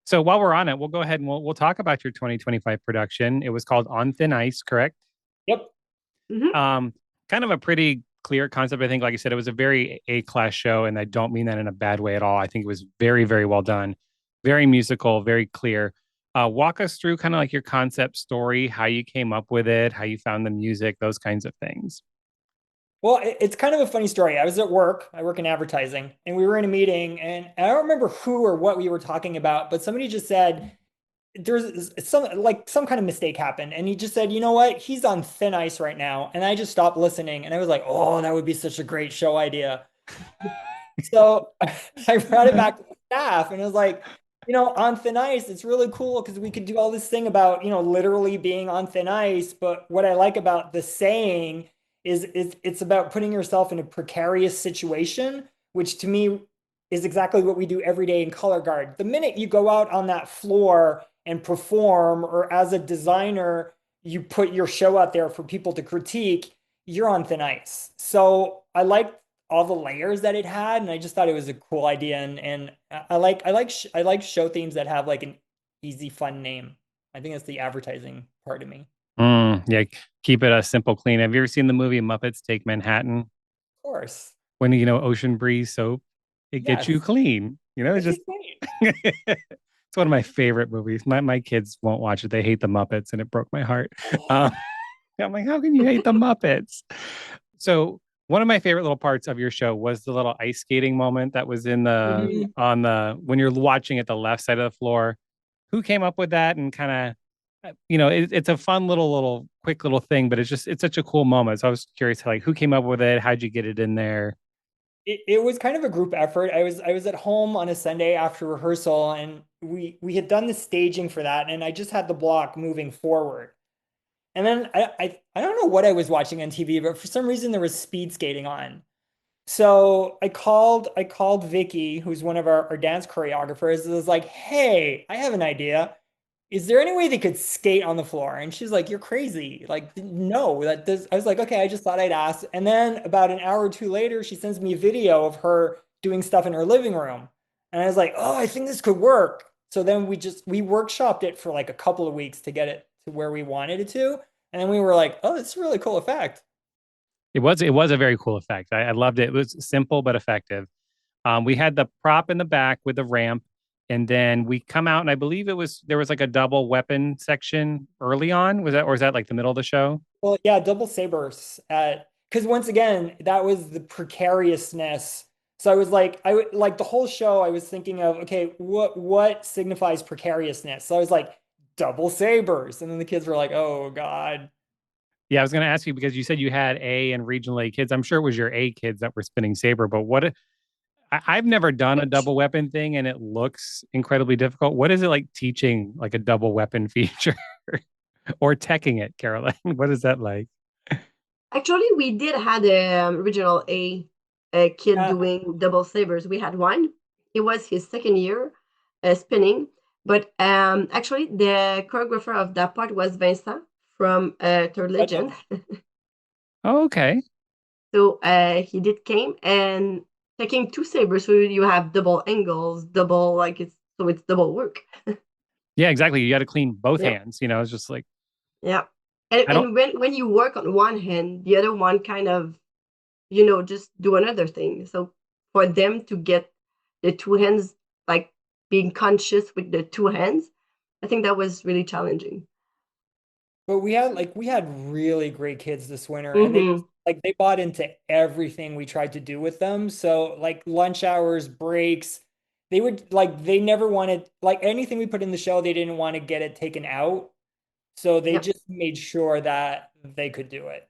So while we're on it, we'll go ahead and we'll talk about your 2025 production. It was called On Thin Ice, correct? Yep. Mhm. Um, Kind of a pretty clear concept. I think, like I said, it was a very A-class show, and I don't mean that in a bad way at all. I think it was very, very well done, very musical, very clear. Walk us through kind of like your concept story, how you came up with it, how you found the music, those kinds of things. Well, it's kind of a funny story. I was at work, I work in advertising, and we were in a meeting, and I don't remember who or what we were talking about, but somebody just said there's some kind of mistake happened. And he just said, you know what? He's on thin ice right now. And I just stopped listening. And I was like, oh, that would be such a great show idea. So I brought it back to the staff and I was like, on thin ice, it's really cool because we could do all this thing about, literally being on thin ice. But what I like about the saying is it's about putting yourself in a precarious situation, which to me is exactly what we do every day in color guard. The minute you go out on that floor and perform, or as a designer, you put your show out there for people to critique, you're on thin ice. So I like all the layers that it had, and I just thought it was a cool idea. And I like show themes that have like an easy, fun name. I think that's the advertising part of me. Of Yeah, keep it a simple, clean. Have you ever seen the movie Muppets Take Manhattan? course. When Ocean Breeze soap, it gets you Yes. clean. It It's gets you just clean. it's one of my favorite movies. My kids won't watch it. They hate the Muppets, and it broke my heart. Um, I'm like, how can you hate the Muppets? So one of my favorite little parts of your show was the little ice skating moment that was in the Mhm. on the when you're watching at the left side of the floor. Who came up with that? And kind of, it's a fun little quick little thing, but it's such a cool moment. So I was curious, like, who came up with it? How'd you get it in there? It was kind of a group effort. I was at home on a Sunday after rehearsal, and we had done the staging for that, and I just had the block moving forward. And then I don't know what I was watching on TV, but for some reason there was speed skating on. So I called Vicky, who's one of our dance choreographers, and was like, "Hey, I have an idea. Is there any way they could skate on the floor?" And she's like, "You're crazy. Like, no, that does." I was like, "Okay, I just thought I'd ask." And then about an hour or two later, she sends me a video of her doing stuff in her living room. And I was like, "Oh, I think this could work." So then we workshopped it for like a couple of weeks to get it to where we wanted it to. And then we were like, "Oh, it's a really cool effect." It was a very cool effect. I loved it. It was simple but effective. We had the prop in the back with the ramp, and then we come out, and I believe there was like a double weapon section early on. Was that like the middle of the show? Well, yeah, double sabers at because once again, that was the precariousness. So I was like, I would like the whole show, I was thinking of, okay, what signifies precariousness? So I was like, double sabers. And then the kids were like, oh God. Yeah, I was going to ask you because you said you had A and regional A kids. I'm sure it was your A kids that were spinning saber, but I've never done a double weapon thing, and it looks incredibly difficult. What is it like teaching like a double weapon feature or teching it, Caroline? What is that like? Actually, we did had a original a kid Yeah, doing double sabers. We had one. It was his second year spinning, but actually the choreographer of that part was Vincent from Third Legend. legend. Oh, okay. So he did came and taking two sabers, so you have double angles, double like it's double work. Yeah, exactly. You got to clean both Yep. hands. It's just like Yeah. And I don't. when you work on one hand, the other one kind of, just do another thing. So for them to get the two hands, like being conscious with the two hands, I think that was really challenging. But we had really great kids this winter, and they Mm-hmm. like they bought into everything we tried to do with them. So like lunch hours, breaks, they never wanted like anything we put in the show, they didn't want to get it taken out. So they Yep. just made sure that they could do it.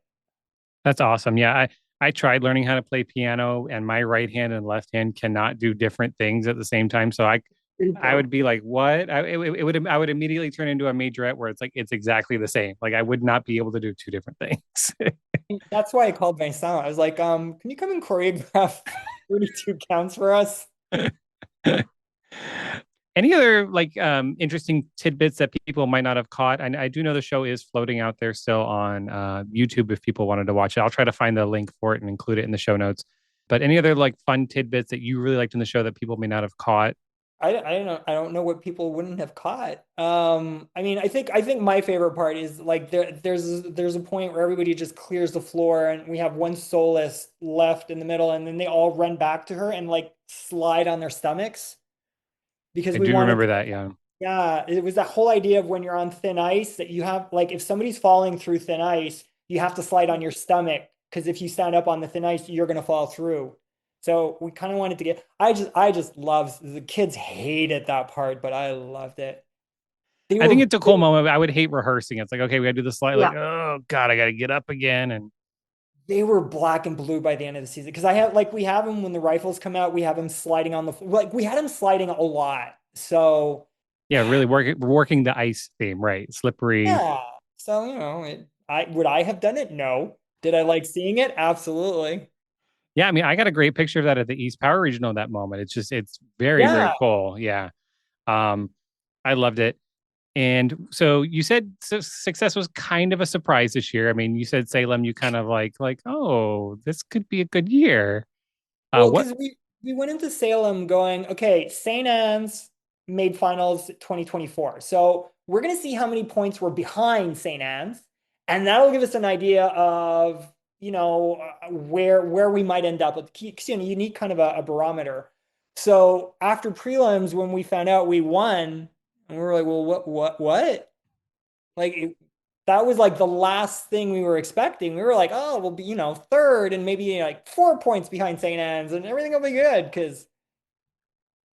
That's awesome. Yeah, I tried learning how to play piano, and my right hand and left hand cannot do different things at the same time. So I would be like, what? I would immediately turn into a majorette where it's like it's exactly the same. Like I would not be able to do two different things. That's why I called Vincent. I was like, can you come and choreograph 32 counts for us? Any other like interesting tidbits that people might not have caught? I do know the show is floating out there still on YouTube if people wanted to watch it. I'll try to find the link for it and include it in the show notes. But any other like fun tidbits that you really liked in the show that people may not have caught? I don't know what people wouldn't have caught. I mean, I think my favorite part is like there's a point where everybody just clears the floor and we have one soloist left in the middle, and then they all run back to her and like slide on their stomachs because I we do wanted remember to, that, yeah. yeah, it was that whole idea of when you're on thin ice that you have like if somebody's falling through thin ice, you have to slide on your stomach because if you stand up on the thin ice, you're gonna fall through. So we kind of wanted to get I just love the kids hated that part, but I loved it. They I think were it's a cool moment. I would hate rehearsing. It's like, okay, we gotta do the slide, like, Yeah. oh God, I gotta get up again. And they were black and blue by the end of the season because I have like we have them when the rifles come out, we have them sliding on the like we had them sliding a lot. So yeah, really working the ice theme, right? Slippery. yeah. So, I would I have done it? No. Did I like seeing it? Absolutely. Yeah, I mean, I got a great picture of that at the East Power Regional at that moment. It's very, very Yeah. cool. Yeah. Um, I loved it. And so you said success was kind of a surprise this year. I mean, you said Salem, you kind of like, oh, this could be a good year. Well, What? because we went into Salem going, okay, St. Anne's made finals 2024. So we're gonna see how many points we're behind St. Anne's, and that'll give us an idea of, where we might end up with, 'cause, you need kind of a barometer. So after prelims, when we found out we won, and we were like, well, what? Like that was like the last thing we were expecting. We were like, oh, we'll be, third and maybe like 4 points behind St. Anne's and everything will be good because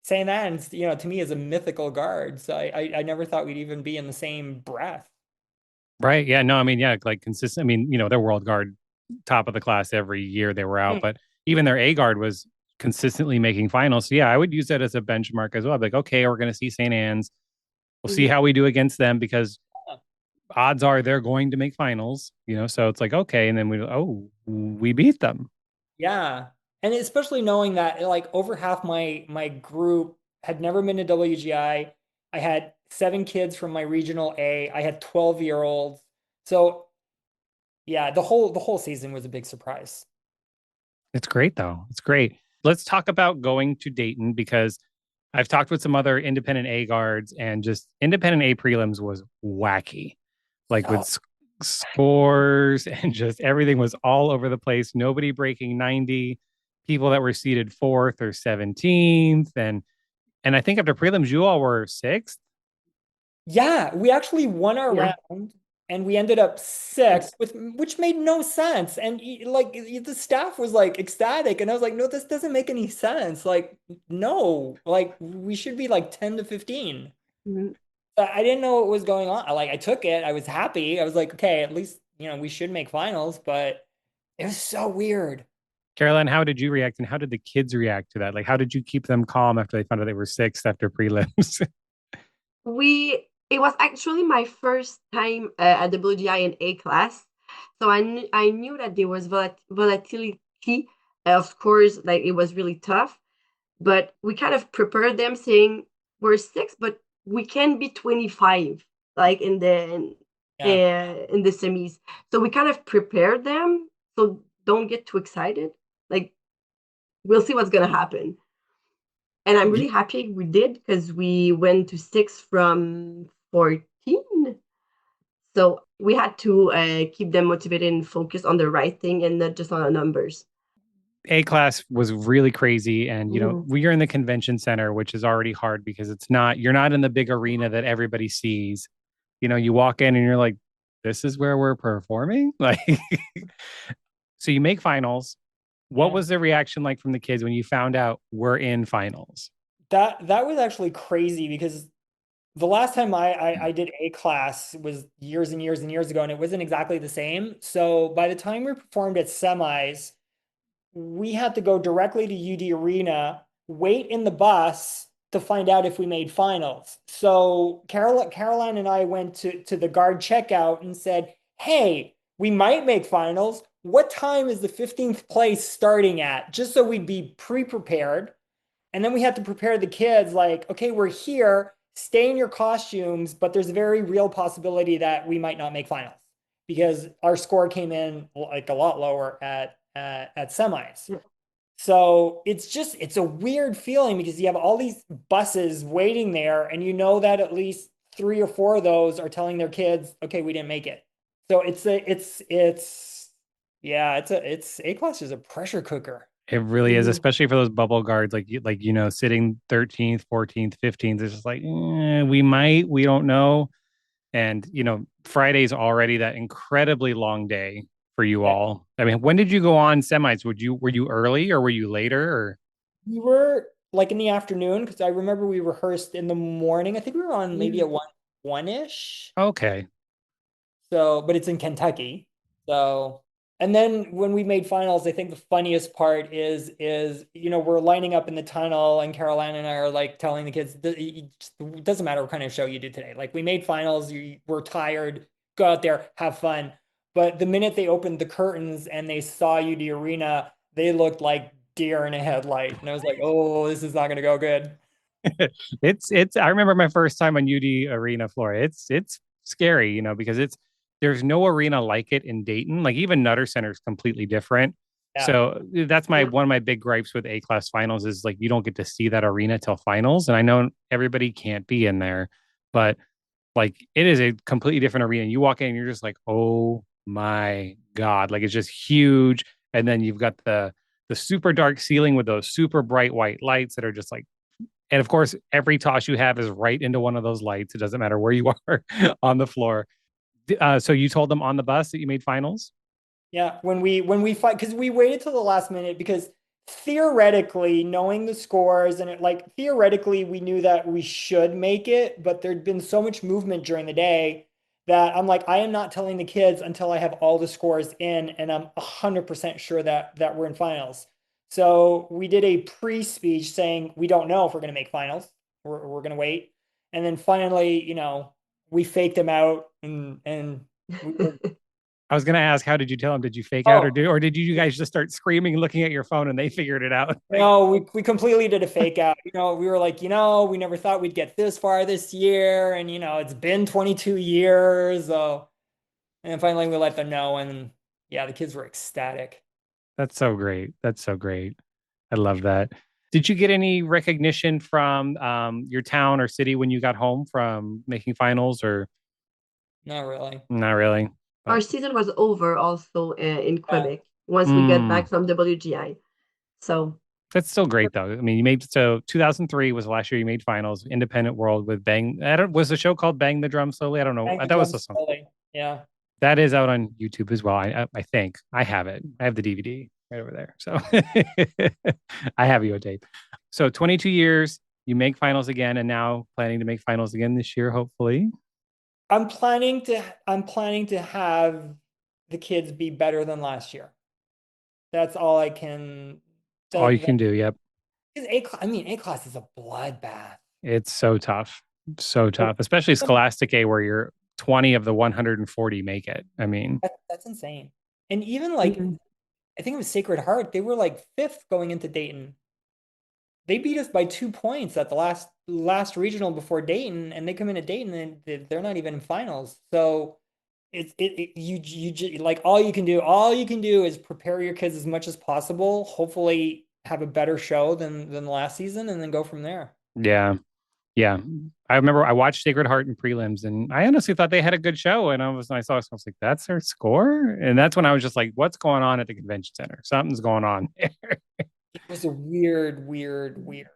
St. Anne's, to me is a mythical guard. So I never thought we'd even be in the same breath. Right. Yeah. No, I mean, yeah, like consistent. I mean, their world guard top of the class every year they were out, Hmm. but even their A guard was consistently making finals. So yeah, I would use that as a benchmark as well. I'd be like, okay, we're going to see St. Anne's. We'll see Mhm. how we do against them because odds are they're going to make finals. So it's like, okay. And then we beat them. Yeah. And especially knowing that like over half my group had never been to WGI. I had 7 kids from my regional A. I had 12-year-olds. So yeah, the whole season was a big surprise. It's great though. It's great. Let's talk about going to Dayton because I've talked with some other independent A guards and just independent A prelims was wacky. Like with So scores and just everything was all over the place. Nobody breaking 90, people that were seated fourth or 17th. And I think after prelims, you all were sixth. yeah, we actually won our Yeah. round and we ended up sixth, which made no sense. And the staff was like ecstatic, and I was like, no, this doesn't make any sense. Like, no, like we should be like 10 to 15. Mhm. But I didn't know what was going on. Like I took it, I was happy. I was like, okay, at least we should make finals, but it was so weird. Carolane, how did you react and how did the kids react to that? Like, how did you keep them calm after they found out they were sixth after prelims? It was actually my first time at the WGI in A class. So I knew that there was volatility. Of course, like it was really tough, but we kind of prepared them saying we're six, but we can be 25, like Yeah. in the semis. So we kind of prepared them. So don't get too excited. Like we'll see what's gonna happen. And I'm really happy we did because we went to six from 14. So we had to keep them motivated and focus on the right thing and not just on the numbers. A class was really crazy. And, Mhm. we are in the convention center, which is already hard because you're not in the big arena that everybody sees. You walk in and you're like, this is where we're performing. Like, so you make finals. What Yeah. was the reaction like from the kids when you found out we're in finals? That was actually crazy because the last time I did a class was years and years and years ago, and it wasn't exactly the same. So by the time we performed at semis, we had to go directly to UD Arena, wait in the bus, to find out if we made finals. So Caroline and I went to the guard checkout and said, "Hey, we might make finals. What time is the 15th place starting at?" Just so we'd be pre-prepared. And then we had to prepare the kids like, "Okay, we're here. Stay in your costumes, but there's a very real possibility that we might not make finals because our score came in like a lot lower at semis." So it's a weird feeling because you have all these buses waiting there, and you know that at least three or four of those are telling their kids, "Okay, we didn't make it." So it's yeah, it's A class is a pressure cooker. It really is, Mhm. especially for those bubble guards, sitting 13th, 14th, 15th. It's just like, we might, we don't know. And, Friday's already that incredibly long day for you Yeah. all. I mean, when did you go on semis? Were you early or were you later or We were like in the afternoon because I remember we rehearsed in the morning. I think we were on maybe at Yeah. one-ish. okay. So, but it's in Kentucky. So, and then when we made finals, I think the funniest part is we're lining up in the tunnel and Carolane and I are like telling the kids, it doesn't matter what kind of show you do today. Like we made finals, we're tired, go out there, have fun. But the minute they opened the curtains and they saw UD Arena, they looked like deer in a headlight. And I was like, "Oh, this is not going to go good." It's I remember my first time on UD Arena floor. It's scary, because there's no arena like it in Dayton. Like even Nutter Center is completely different. Yeah. So that's my Yeah. one of my big gripes with A class finals is like you don't get to see that arena till finals. And I know everybody can't be in there, but like it is a completely different arena. You walk in and you're just like, oh my God. Like it's just huge. And then you've got the super dark ceiling with those super bright white lights that are just like, and of course, every toss you have is right into one of those lights. It doesn't matter where you are on the floor. So you told them on the bus that you made finals? Yeah, when we fight, because we waited till the last minute because theoretically, knowing the scores and like theoretically we knew that we should make it, but there'd been so much movement during the day that I'm like, I am not telling the kids until I have all the scores in and I'm 100% sure that we're in finals. So we did a pre-speech saying we don't know if we're going to make finals. We're going to wait. And then finally, we faked them out and we were. I was gonna ask, how did you tell them? Did you fake out Oh, or did you guys just start screaming, looking at your phone, and they figured it out? Like, no, we completely did a fake out. We were like, we never thought we'd get this far this year, and it's been 22 years. And finally we let them know, and yeah, the kids were ecstatic. that's so great. That's so great. I love that. Did you get any recognition from your town or city when you got home from making finals, or Not really. not really? Our But season was over also in Yeah. Quebec once we got mm, back from WGI. So that's still great though. I mean, you made so 2003 was the last year you made finals. Independent World with Bang. I don't was the show called Bang the Drum Slowly? I don't know. Bang the That was drum the song. slowly. Yeah. That is out on YouTube as well. I think I have it. I have the DVD right over there. So I have you on tape. So 22 years, you make finals again, and now planning to make finals again this year, hopefully. I'm planning to have the kids be better than last year. That's all I can. All you That can do. Yep. is A class. I mean, A class is a bloodbath. It's so tough. So Like, tough, especially Scholastic A, where you're 20 of the 140 make it. I mean, that's insane. And even like mhm. I think it was Sacred Heart. They were like fifth going into Dayton. They beat us by 2 points at the last regional before Dayton, and they come into Dayton and they're not even in finals. So like all you can do is prepare your kids as much as possible. Hopefully, have a better show than last season, and then go from there. yeah. Yeah. I remember I watched Sacred Heart in prelims and I honestly thought they had a good show. And I saw it, I was like, that's their score. And that's when I was just like, what's going on at the convention center? Something's going on. It was a weird, weird, weird.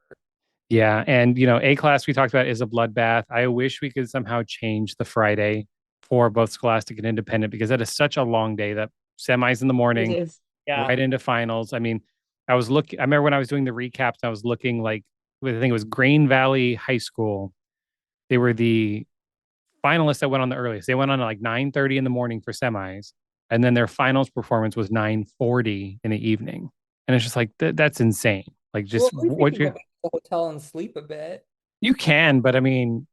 Yeah. And, A class we talked about is a bloodbath. I wish we could somehow change the Friday for both Scholastic and Independent because that is such a long day that semis in the It morning, is. right Yeah. into finals. I mean, I remember when I was doing the recaps, I was looking like, I think it was Grain Valley High School. They were the finalists that went on the earliest. They went on at like 9:30 in the morning for semis, and then their finals performance was 9:40 in the evening. And it's just like that's insane. Like Well, just what you the hotel and sleep a bit. You can, but I mean,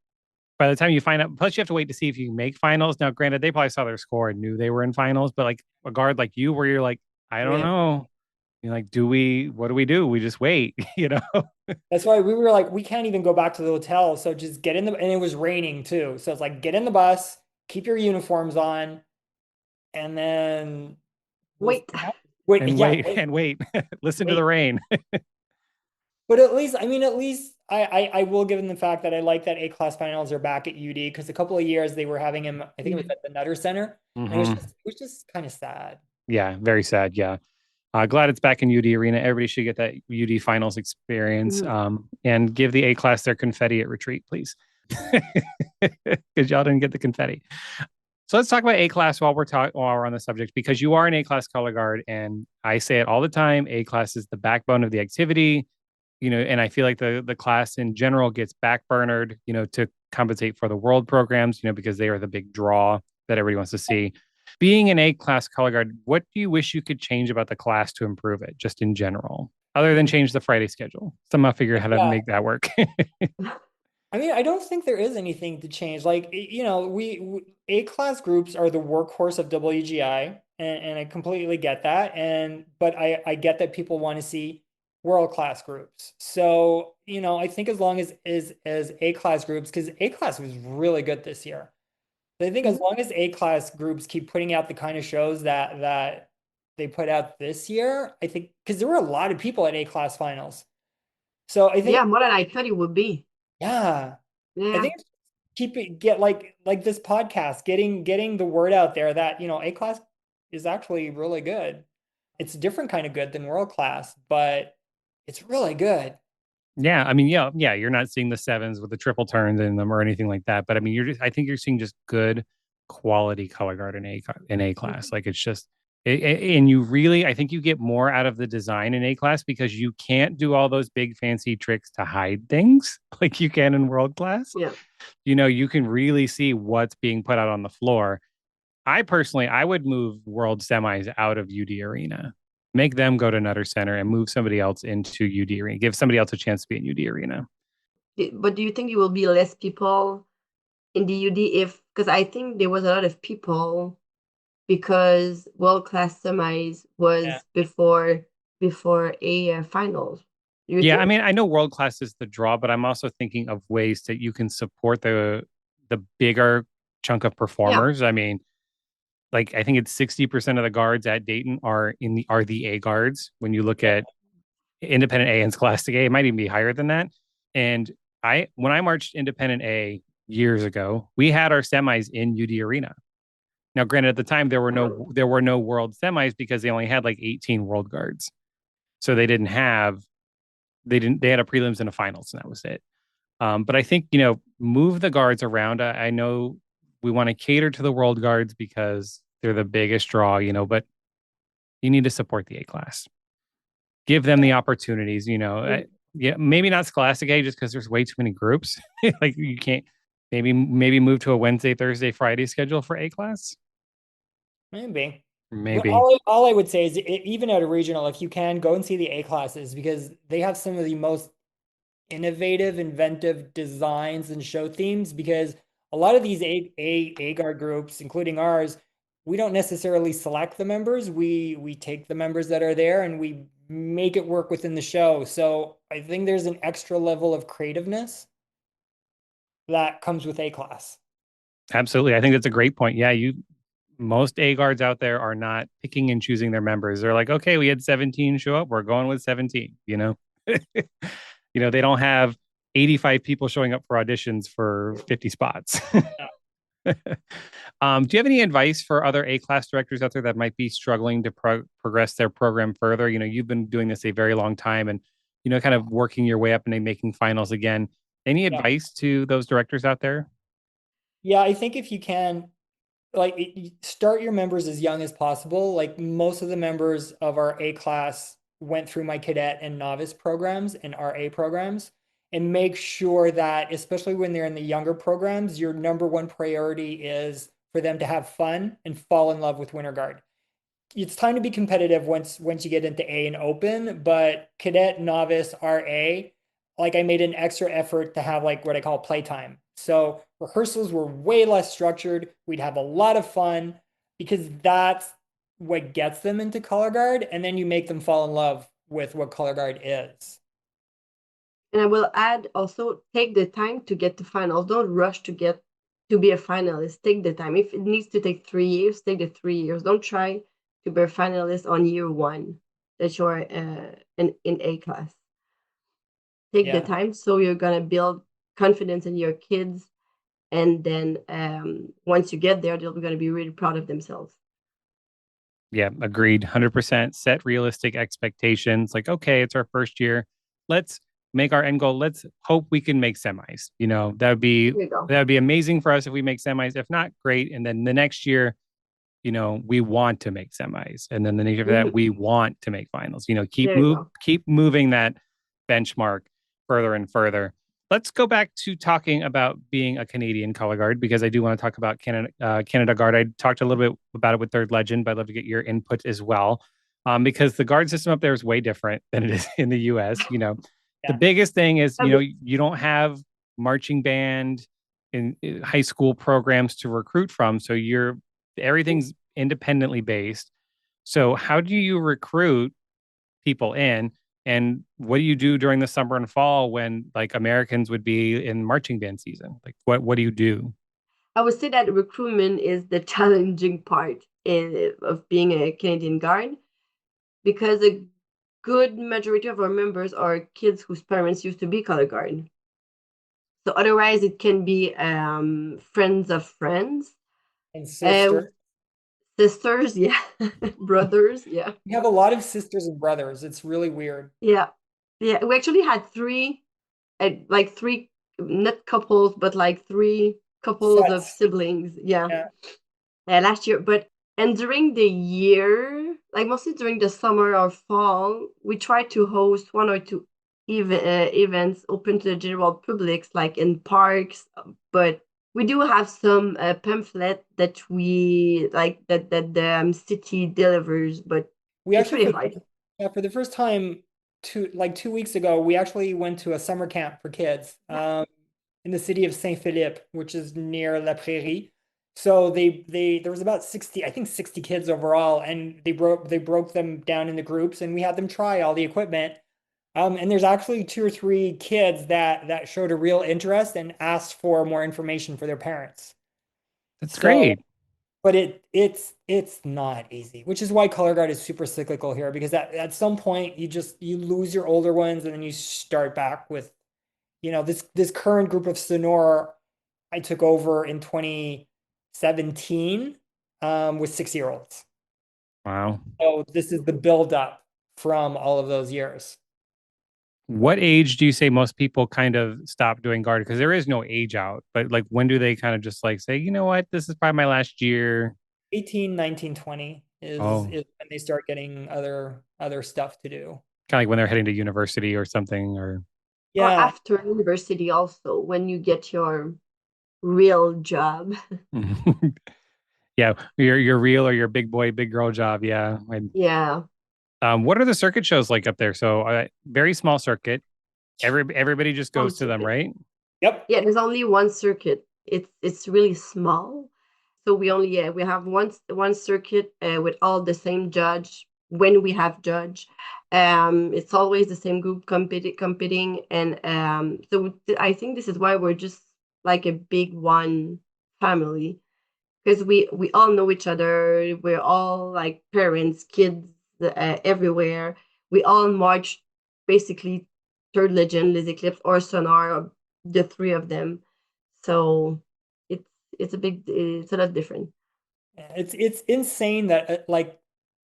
by the time you find out, plus you have to wait to see if you can make finals. Now, granted, they probably saw their score and knew they were in finals, but like a guard like you, where you're like, I don't Yeah. know. You're like, what do we do? We just wait, you know? That's why we were like, we can't even go back to the hotel. So just get in the, and it was raining too. So it's like, get in the bus, keep your uniforms on, and then we'll see Wait. what happens. Wait, And yeah, wait and wait. Listen to the wait. rain. But at least, I mean, at least I will give them the fact that I like that A class finals are back at UD because a couple of years they were having him, I think it was at the Nutter Center, and Hmm. it was just kind of sad. Yeah, very sad. Yeah. Glad it's back in UD Arena. Everybody should get that UD finals experience. Mhm. And give the A class their confetti at retreat, please. Because y'all didn't get the confetti. So let's talk about A class while we're on the subject, because you are an A class color guard, and I say it all the time. A class is the backbone of the activity, and I feel like the class in general gets backburnered, to compensate for the world programs, because they are the big draw that everybody wants to see. Being an A class color guard, what do you wish you could change about the class to improve it, just in general, other than change the Friday schedule? Somehow figure out how to Yeah. make that work. I mean, I don't think there is anything to change. Like, A class groups are the workhorse of WGI, and I completely get that. But I get that people want to see world class groups. So, I think as long as A class groups, because A class was really good this year. I think as Mhm. long as A class groups keep putting out the kind of shows that they put out this year, I think because there were a lot of people at A class finals. So I think, Yeah, more than I thought it would be. yeah. I Yeah. think keep it get like this podcast, getting the word out there that A class is actually really good. It's a different kind of good than world class, but it's really good. Yeah, I mean, yeah, you're not seeing the sevens with the triple turns in them or anything like that. But I mean, I think you're seeing just good quality color guard in A class. Like it's just, and you really, I think you get more out of the design in A class because you can't do all those big fancy tricks to hide things like you can in world class. Yeah. You can really see what's being put out on the floor. I would move world semis out of UD Arena, make them go to Nutter Center, and move somebody else into UD Arena. Give somebody else a chance to be in UD Arena. But do you think there will be less people in the UD if, because I think there was a lot of people because world class semis Yeah. was before a finals. Do you Yeah, I think? mean, I know world class is the draw, but I'm also thinking of ways that you can support the bigger chunk of Yeah. performers. I mean, like I think it's 60% of the guards at Dayton are the A guards. When you look Yeah. at independent A and scholastic A, it might even be higher than that. And when I marched independent A years ago, we had our semis in UD Arena. Now, granted, at the time there were no world semis because they only had like 18 world guards, so they had a prelims and a finals, and that was it. But I think move the guards around. I know we want to cater to the world guards because they're the biggest draw, but you need to support the A class. Give them the opportunities. Yeah, maybe not Scholastic A just because there's way too many groups. Like you can't. Maybe move to a Wednesday, Thursday, Friday schedule for A class. Maybe. But Maybe. all I would say is even at a regional, if you can go and see the A classes because they have some of the most innovative, inventive designs and show themes because a lot of these A guard groups, including ours, we don't necessarily select the members. We take the members that are there and we make it work within the show. So I think there's an extra level of creativeness that comes with A class. Absolutely. I think that's a great point. Yeah, most A guards out there are not picking and choosing their members. They're like, okay, we had 17 show up. We're going with 17. They don't have 85 people showing up for auditions for 50 spots. Do you have any advice for other A class directors out there that might be struggling to progress their program further? You've been doing this a very long time and, kind of working your way up and then making finals again. Any Yeah. advice to those directors out there? Yeah, I think if you can start your members as young as possible. Like most of the members of our A class went through my cadet and novice programs and our A programs, and make sure that, especially when they're in the younger programs, your number one priority is for them to have fun and fall in love with Winter Guard. It's time to be competitive once you get into A and open, but cadet, novice, RA, like I made an extra effort to have like what I call playtime. So rehearsals were way less structured. We'd have a lot of fun because that's what gets them into color guard, and then you make them fall in love with what color guard is. And I will add also take the time to get to finals. Don't rush to get to be a finalist. Take the time. If it needs to take 3 years, take the 3 years. Don't try to be a finalist on year one that you're in A class. Take the Yeah. time so you're gonna build confidence in your kids, and then once you get there, they're gonna be really proud of themselves. Yeah, agreed. 100%. Set realistic expectations. Like, okay, it's our first year. Let's make our end goal. Let's hope we can make semis. There you go. that would be amazing for us if we make semis. If not, great. And then the next year, we want to make semis. And then the next year after that, we want to make finals. There you go. Keep moving that benchmark further and further. Let's go back to talking about being a Canadian color guard because I do want to talk about Canada Guard. I talked a little bit about it with Third Legend, but I'd love to get your input as well, because the guard system up there is way different than it is in the U.S. The Yeah. biggest thing is Okay. you don't have marching band in high school programs to recruit from, so everything's independently based. So how do you recruit people in? And what do you do during the summer and fall when like Americans would be in marching band season? Like what do you do? I would say that recruitment is the challenging part of being a Canadian Guard because a good majority of our members are kids whose parents used to be color guard. So otherwise, it can be friends of friends, And uh, sister. sisters, yeah, brothers, yeah, We have a lot of sisters and brothers. It's really weird. yeah, yeah. We actually had like three, not couples, but like three couples of Sets. siblings, yeah, Yeah. last year. But and during the year, like mostly during the summer or fall, we try to host one or two events open to the general publics, like in parks. But we do have some pamphlet that we like that the city delivers, but We it's actually really hard. for the first time 2 weeks ago, we actually went to a summer camp for kids in the city of Saint Philippe, which is near Laprairie. So there was about 60, I think 60 kids overall, and they broke them down into groups, and we had them try all the equipment. And there's actually two or three kids that showed a real interest and asked for more information for their parents. That's So, great. but it's not easy, which is why color guard is super cyclical here, because at some point you lose your older ones and then you start back with, this current group of Sonnor I took over in 2017 with 6-year-olds. Wow. So this is the buildup from all of those years. What age do you say most people kind of stop doing guard? Because there is no age out, but like when do they kind of just like say, you know what, this is probably my last year? 18, 19, 20 is Oh, when they start getting other stuff to do. kind of like when they're heading to university or something, or Or Yeah. after university, also when you get your real job. yeah, your real or your big boy, big girl job. Yeah. Yeah. What are the circuit shows like up there? So, very small circuit. Everybody just One goes to them, circuit. right? Yep. Yeah, there's only one circuit. It's really small. So we have one circuit with all the same judge when we have judge. It's always the same group competing, and I think this is why we're just like a big one family because we all know each other. We're all like parents, kids, everywhere. We all march basically Third Legend, Les Eclipse, or Sonnor, the three of them. So it's it's a lot different. It's insane that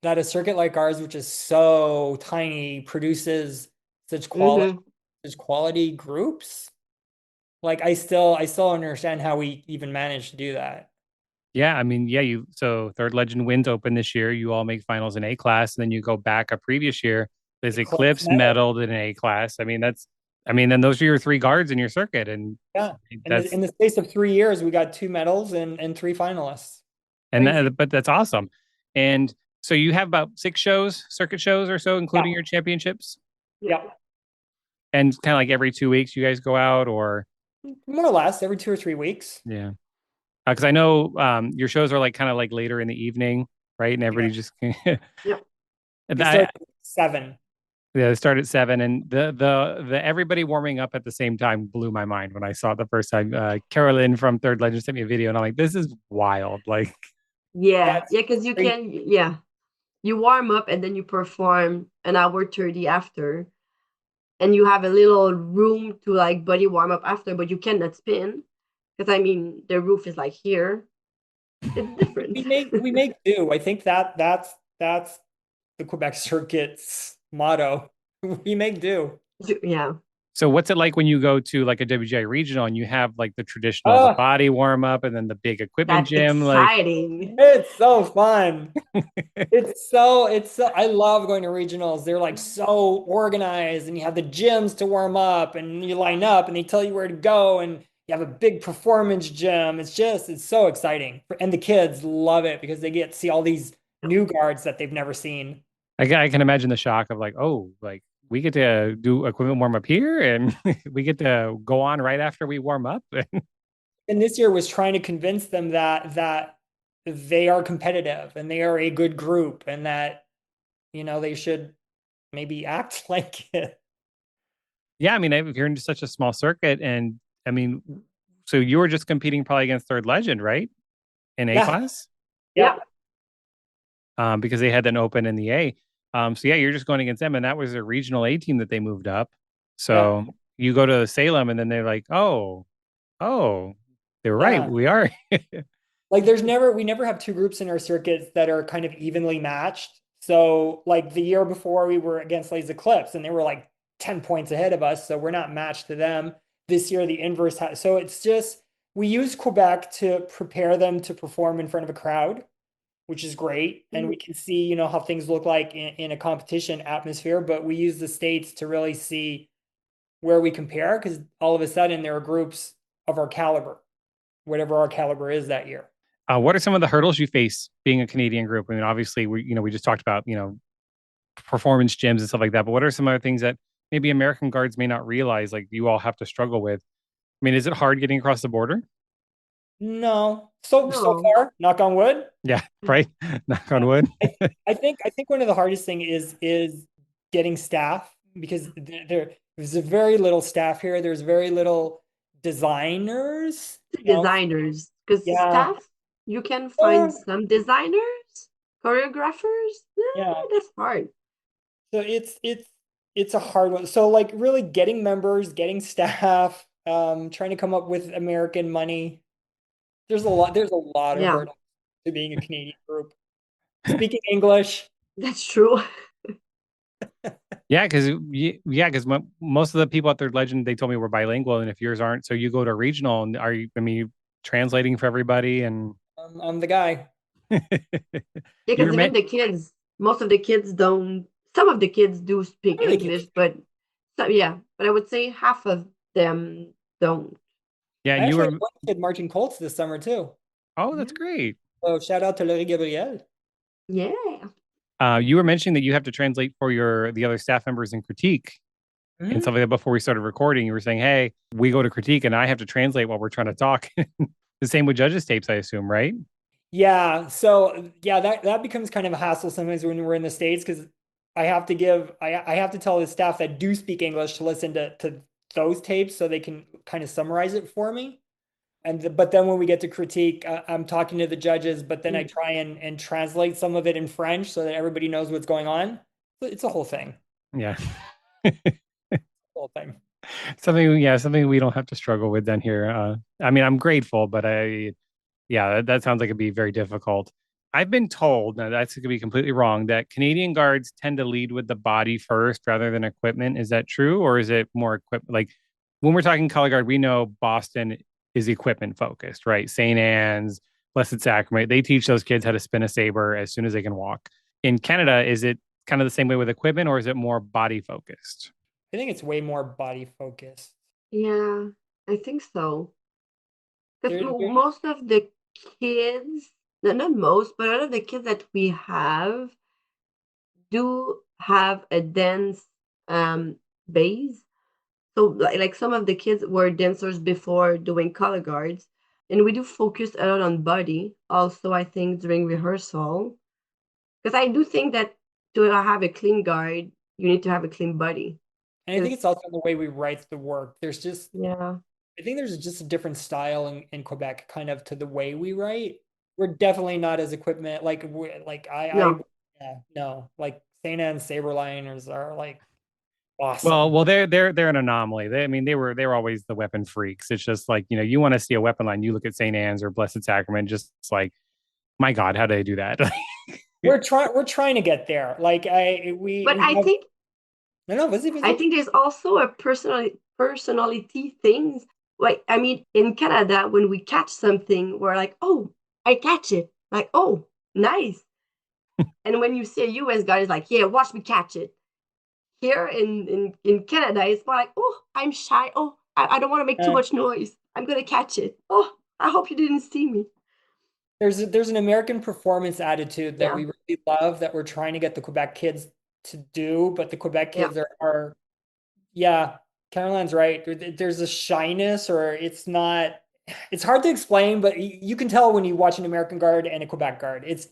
that a circuit like ours, which is so tiny, produces such quality Mm-hmm. such quality groups. Like I still don't understand how we even managed to do that. Yeah, I mean, yeah, so Third Legend wins open this year. You all make finals in A class, and then you go back a previous year. There's Eclipse Eclipse medal. medaled in A class. Then those are your three guards in your circuit, and Yeah. that's In the space of 3 years, we got two medals and three finalists. and Crazy. that, but that's awesome. And so you have about 6 shows, circuit shows or so, including Yeah. your championships. Yeah. And kind of like every 2 weeks you guys go out, or More or less every 2 or 3 weeks. yeah. Because I know your shows are like kind of like later in the evening, right? And Yeah. everybody just Yeah. They start that at 7. yeah, they start at 7, and the everybody warming up at the same time blew my mind when I saw it the first time. Carolane from Third Legend sent me a video, and I'm like, this is wild. Like, Yeah, Yeah. it's Yeah, because you crazy. can, yeah. You warm up and then you perform an hour 30 after. And you have a little room to like body warm up after, but you cannot spin. Because I mean the roof is like here. It's different. We make do. I think that's the Quebec circuit's motto. We make do. Yeah. so what's it like when you go to like a WGI regional and you have like the traditional, the Oh, body warm up and then the big equipment That's gym? Like, exciting. it's so fun. It's so I love going to regionals. They're like so organized and you have the gyms to warm up and you line up and they tell you where to go and you have a big performance gym. It's so exciting. And the kids love it because they get to see all these new guards that they've never seen. I can imagine the shock of like, oh, like we get to do equipment warm up here and we get to go on right after we warm up. And this year was trying to convince them that they are competitive and they are a good group and that they should maybe act like it. Yeah, I mean, if you're in such a small circuit, and I mean, so you were just competing probably against Third Legend, right? In A Yeah, class, yeah, Yeah. because they had an open in the A. So yeah, you're just going against them, and that was a regional A team that they moved up. yeah, So you go to Salem, and then they're like, oh, they were right. yeah. We are. Like we never have two groups in our circuits that are kind of evenly matched. So like the year before we were against Lays Eclipse and they were like 10 points ahead of us. So we're not matched to them. This year the inverse so it's just we use Quebec to prepare them to perform in front of a crowd, which is great. And we can see, how things look like in a competition atmosphere, but we use the states to really see where we compare because all of a sudden there are groups of our caliber, whatever our caliber is that year. What are some of the hurdles you face being a Canadian group? I mean, obviously, we just talked about performance gyms and stuff like that. But what are some other things that maybe American guards may not realize, like you all have to struggle with? I mean, is it hard getting across the border? No. So No. far, knock on wood. Yeah, right. Knock on wood. I, I think one of the hardest thing is getting staff because there's a very little staff here. There's very little designers. Designers. Because Yeah. staff, you can Uh, find some designers, choreographers. yeah. That's hard. So it's a hard one. So like really getting members, getting staff, trying to come up with American money. There's a lot of Yeah, hurdles to being a Canadian group. Speaking English. that's true. Yeah, because most of the people at Third Legend they told me were bilingual, and if yours aren't, so you go to regional, and are you? I mean, you translating for everybody, and I'm the guy. Yeah, you were because even meant. the kids, most of the kids don't, some of the kids do speak I really get English, but so, yeah, but I would say half of them don't. Yeah, I you actually had were. one kid marching Colts this summer too. Oh, Yeah. that's great. So shout out to Laurie Gabriel. Yeah. You were mentioning that you have to translate for the other staff members in critique and Mhm. stuff like that before we started recording. You were saying, "Hey, we go to critique, and I have to translate while we're trying to talk." The same with judges' tapes, I assume, right? Yeah, so yeah, that becomes kind of a hassle sometimes when we're in the States because I have to tell the staff that do speak English to listen to those tapes so they can kind of summarize it for me. But then when we get to critique, I'm talking to the judges, but then I try and translate some of it in French so that everybody knows what's going on. It's a whole thing. Yeah. Whole thing. Something we don't have to struggle with down here. I mean, I'm grateful, but yeah, that sounds like it'd be very difficult. I've been told, now that's going to be completely wrong, that Canadian guards tend to lead with the body first rather than equipment. Is that true, or is it more equipment? Like when we're talking color guard, we know Boston is equipment focused, right? St. Anne's, Blessed Sacrament, they teach those kids how to spin a saber as soon as they can walk. In Canada, is it kind of the same way with equipment, or is it more body focused? I think it's way more body focused. Yeah, I think so. Because There, most of the kids, no, not most, but a lot of the kids that we have do have a dance base, So like some of the kids were dancers before doing color guards, and we do focus a lot on body. Also, I think during rehearsal, because I do think that to have a clean guard, you need to have a clean body. And I think it's also the way we write the work. Yeah, I think there's just a different style in Quebec, kind of to the way we write. We're definitely not as equipment like no, yeah, no, like Saint Anne Saberliners are like Well, awesome. well, they're an anomaly. I mean, they were always the weapon freaks. It's just like, you want to see a weapon line, you look at St. Anne's or Blessed Sacrament, just like, my God, how do they do that? We're trying to get there. Like but we have no, I busy. think there's also a personality things. Like I mean, in Canada, when we catch something, we're like, "Oh, I catch it!" Like, "Oh, nice." And when you see a US guy, it's like, "Yeah, watch me catch it." Here in Canada, it's more like, "Oh, I'm shy. Oh, I don't want to make too Uh, much noise. I'm gonna catch it. Oh, I hope you didn't see me." there's an American performance attitude that Yeah, we really love that we're trying to get the Quebec kids to do, but the Quebec yeah, kids are yeah, Caroline's right. There's a shyness, or it's hard to explain, but you can tell when you watch an American guard and a Quebec guard. yeah. It's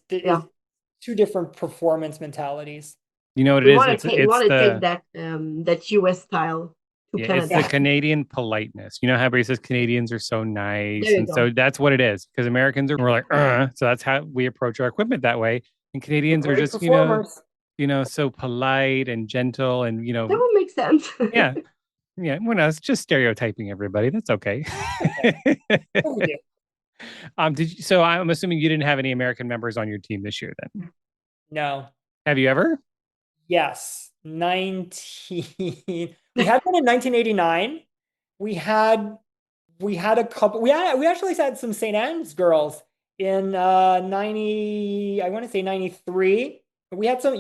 two different performance mentalities. You know what it We is? want It's to take we it's want to take the that US style to yeah, it's the Canada. Yeah, Canadian politeness. You know how everybody says Canadians are so There nice, you and so go. that's what it is. Because Americans are we're like, so that's how we approach our equipment that way. And we're Canadians are great just, performers. so polite and gentle, and That would make sense. yeah, yeah. We're not just stereotyping everybody. That's okay. Okay, what we do? So I'm assuming you didn't have any American members on your team this year then. No. Have you ever? Yes. 19. We had one in 1989. We had we had a couple we actually had some St. Anne's girls in 90, I want to say 93. We had some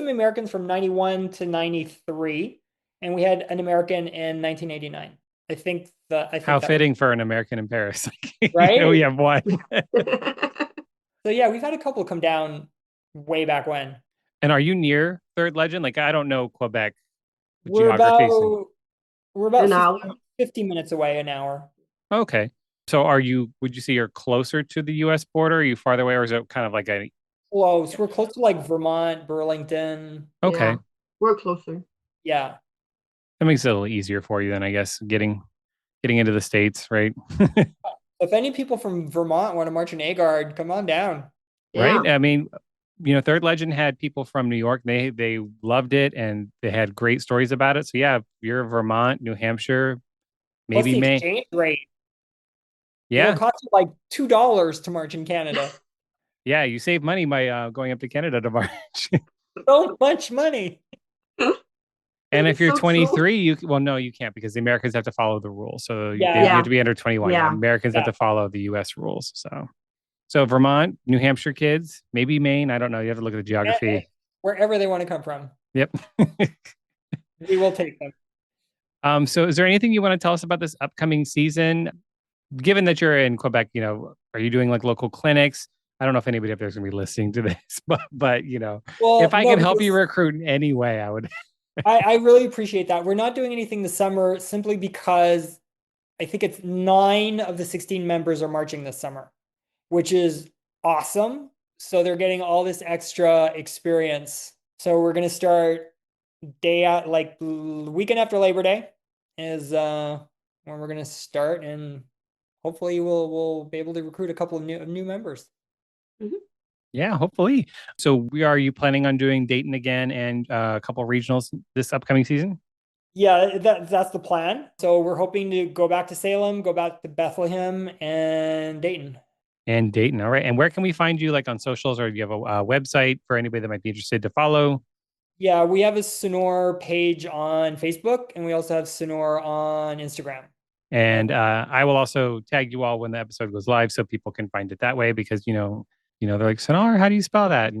Americans from 91 to 93, and we had an American in 1989. I How think that was fitting for an American in Paris. We right. have one. So yeah, we've had a couple come down way back when. And are you near Third Legend? Like, I don't know Quebec We're geography. So, about we're about An 50, hour. 50 minutes away, an hour. okay. So would you say you're closer to the US border? Are you farther away, or is it kind of like a, Close. We're close to like Vermont, Burlington. okay. Yeah, we're closer. Yeah. That makes it a little easier for you then, I guess, getting into the States, right? If any people from Vermont want to march an A guard, come on down. Right? Yeah, I mean, Third Legend had people from New York. They loved it and they had great stories about it. So yeah, if you're Vermont, New Hampshire, Plus maybe the Maine. exchange rate. It Yeah. costs you like $2 to march in Canada. Yeah, you save money by going up to Canada to march. So much money. And if it's you're so true. 23, well, no, you can't because the Americans have to follow the rules. So you have Yeah. to be under 21. Yeah, Yeah, Americans have Yeah. to follow the U.S. rules. So Vermont, New Hampshire kids, maybe Maine. I don't know. You have to look at the geography. Wherever they want to come from, Yep. we will take them. So is there anything you want to tell us about this upcoming season? Given that you're in Quebec, are you doing like local clinics? I don't know if anybody up there is going to be listening to this, but if Well, I no, can help you because recruit in any way, I would. I really appreciate that. We're not doing anything this summer simply because I think it's 9 of the 16 members are marching this summer, which is awesome. So they're getting all this extra experience. So we're gonna start day out, like weekend after Labor Day is when we're gonna start, and hopefully we'll be able to recruit a couple of new members. Mhm. Yeah, hopefully. So are you planning on doing Dayton again and a couple regionals this upcoming season? Yeah, that's the plan. So we're hoping to go back to Salem, go back to Bethlehem and Dayton. And Dayton, all right. And where can we find you, like on socials, or do you have a website for anybody that might be interested to follow? Yeah, we have a Sonnor page on Facebook, and we also have Sonnor on Instagram. And I will also tag you all when the episode goes live, so people can find it that way. Because they're like, Sonnor, how do you spell that?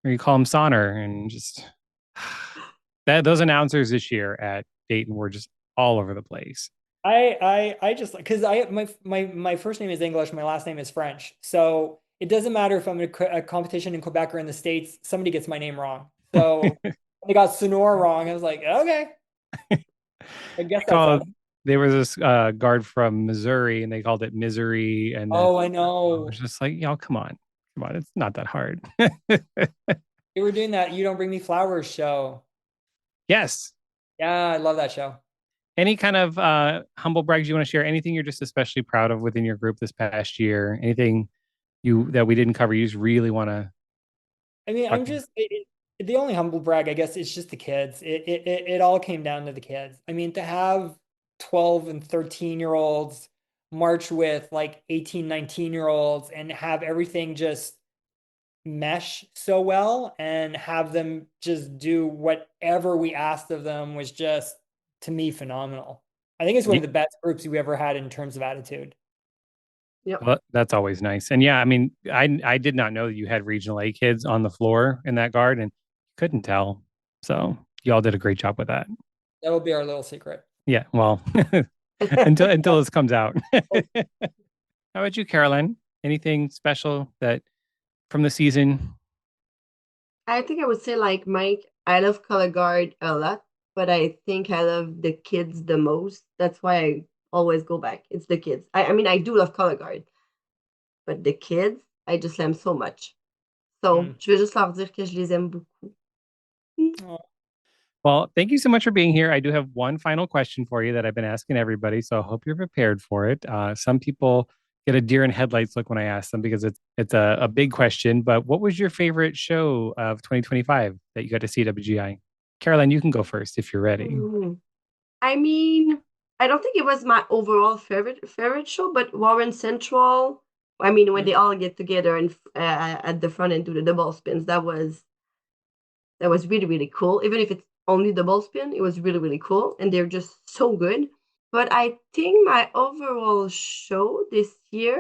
Or you call him Sonnor, and just those announcers this year at Dayton were just all over the place. I just because my first name is English, my last name is French, so it doesn't matter if I'm in a competition in Quebec or in the States, somebody gets my name wrong. So they got Sonnor wrong. I was like, okay. I guess They that's called us. there was this guard from Missouri, and they called it Misery, and then Oh, I I was know. just like, y'all, come on, it's not that hard. They were doing that You Don't Bring Me Flowers show. Yes. Yeah, I love that show. Any kind of humble brags you want to share? Anything you're just especially proud of within your group this past year? Anything you that we didn't cover? You just really want to I mean, talk I'm just the only humble brag, I guess, is just the kids. It all came down to the kids. I mean, to have 12 and 13-year olds march with like 18, 19-year olds and have everything just mesh so well and have them just do whatever we asked of them was just, to me, phenomenal. I think it's one of about? the best groups we ever had in terms of attitude. Yep. Well, that's always nice. And yeah, I mean, I did not know that you had regional A kids on the floor in that guard and couldn't tell. So y'all did a great job with that. That'll be our little secret. Yeah, well, until this comes out. How about you, Caroline? Anything special that from the season? I think I would say like Mike, I love color guard a lot, but I think I love the kids the most. That's why I always go back. It's the kids. I mean, I do love color guard, but the kids, I just l'aime so much. So, Mm. je veux juste leur dire que je les aime beaucoup. Oh, Well, thank you so much for being here. I do have one final question for you that I've been asking everybody, so I hope you're prepared for it. Some people get a deer in headlights look when I ask them because it's a big question. But what was your favorite show of 2025 that you got to see at WGI? Caroline, you can go first if you're ready. I mean, I don't think it was my overall favorite show, but Warren Central. I mean, when they all get together and at the front and do the double spins, that was really really cool. Even if it's only double spin, it was really really cool, and they're just so good. But I think my overall show this year,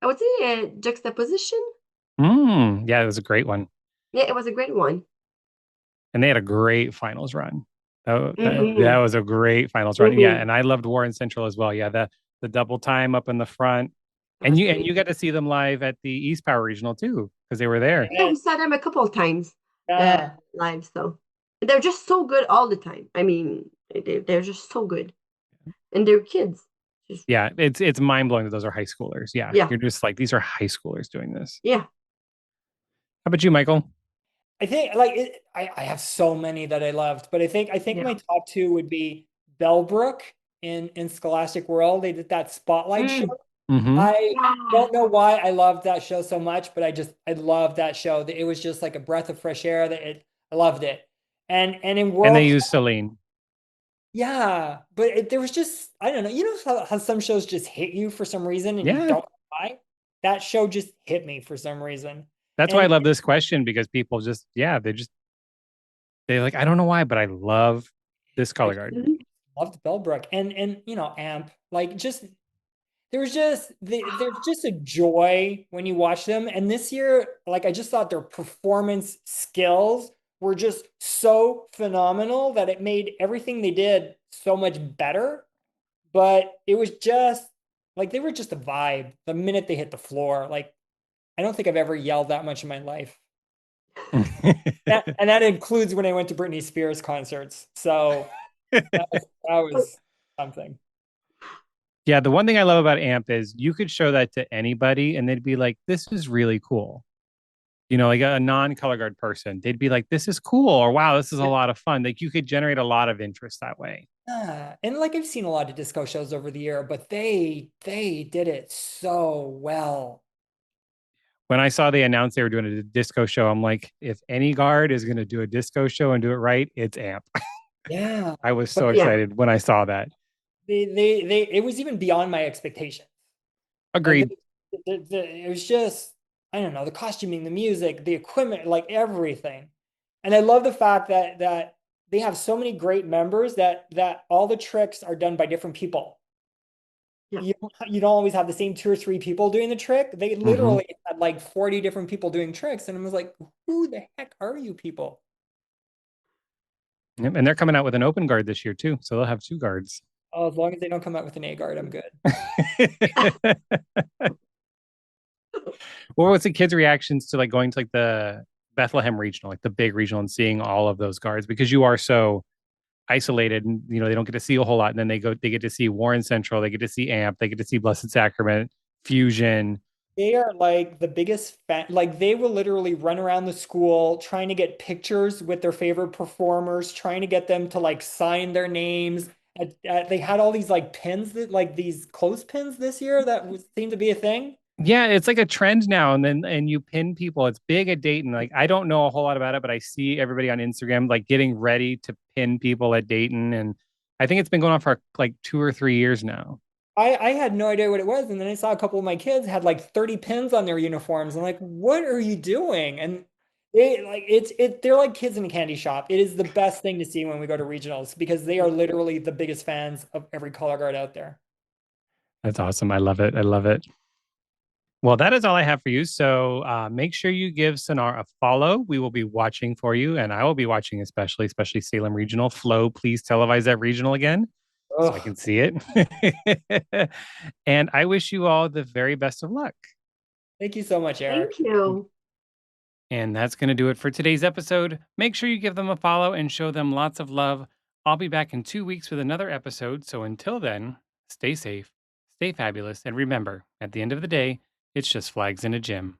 I would say juxtaposition. Yeah, it was a great one. Yeah, it was a great one. And they had a great finals run. That Mm-hmm. was a great finals run. Yeah, Mm-hmm. and I loved Warren Central as well. Yeah, the double time up in the front. That was And great. you got to see them live at the East Power Regional too, because they were there. Yeah, we saw them a couple of times yeah. live. So they're just so good all the time. I mean, they're just so good, and they're kids. Just Yeah, it's mind blowing that those are high schoolers. Yeah, yeah, you're just like these are high schoolers doing this. yeah, How about you, Michael? I think like I have so many that I loved, but I think yeah. my top two would be Bellbrook in Scholastic World. They did that spotlight show. Mm, Mm-hmm. I yeah. don't know why I loved that show so much, but I loved that show. It was just like a breath of fresh air. I loved it. And in And they World, use Celine. yeah, but there was just I don't know. You know how some shows just hit you for some reason and you Yeah, don't know why? That show just hit me for some reason. that's why I And love this question because people just they're like I don't know why, but I love this I color just guard. Mhm. loved Bellbrook and Amp. Like just there's just a joy when you watch them. And this year, like I just thought their performance skills were just so phenomenal that it made everything they did so much better. But it was just like they were just a vibe the minute they hit the floor. Like I don't think I've ever yelled that much in my life. And that includes when I went to Britney Spears concerts. So that was something. Yeah, the one thing I love about AMP is you could show that to anybody and they'd be like, this is really cool. You know, like a non-color guard person, they'd be like, this is cool, or wow, this is a Yeah, lot of fun. Like you could generate a lot of interest that way. Yeah, and like I've seen a lot of disco shows over the year, but they did it so well. When I saw they announced they were doing a disco show, I'm like, if any guard is going to do a disco show and do it right, it's AMP. Yeah, I was but so yeah, excited when I saw that. they it was even beyond my expectations. Like Agreed. it was just I don't know the costuming, the music, the equipment, like everything. And I love the fact that they have so many great members that all the tricks are done by different people. yeah. You don't always have the same two or three people doing the trick. They Hmm. literally had like 40 different people doing tricks, and I was like, who the heck are you people? Yep. And they're coming out with an open guard this year too, so they'll have two guards. Oh, as long as they don't come out with an A guard, I'm good. What was the kids' reactions to like going to like the Bethlehem regional, like the big regional, and seeing all of those guards? Because you are so isolated, and they don't get to see a whole lot. And then they get to see Warren Central, they get to see Amp, they get to see Blessed Sacrament, Fusion. They are like the biggest fan. Like they will literally run around the school trying to get pictures with their favorite performers, trying to get them to like sign their names. They had all these like pins that like these clothespins this year that seemed to be a thing. Yeah, it's like a trend now. And you pin people. It's big at Dayton. Like I don't know a whole lot about it, but I see everybody on Instagram like getting ready to pin people at Dayton. And I think it's been going on for like 2 or 3 years now. I had no idea what it was, and then I saw a couple of my kids had like 30 pins on their uniforms. I'm like, what are you doing? And they like they're like kids in a candy shop. It is the best thing to see when we go to regionals because they are literally the biggest fans of every color guard out there. That's awesome. I love it. I love it. Well, that is all I have for you. So make sure you give Sonnor a follow. We will be watching for you, and I will be watching especially Salem Regional. Flo, please televise that regional again so I Oh, can see it. And I wish you all the very best of luck. thank you so much, Eric. Thank you. And that's going to do it for today's episode. Make sure you give them a follow and show them lots of love. I'll be back in 2 weeks with another episode. So until then, stay safe, stay fabulous, and remember, at the end of the day, it's just flags in a gym.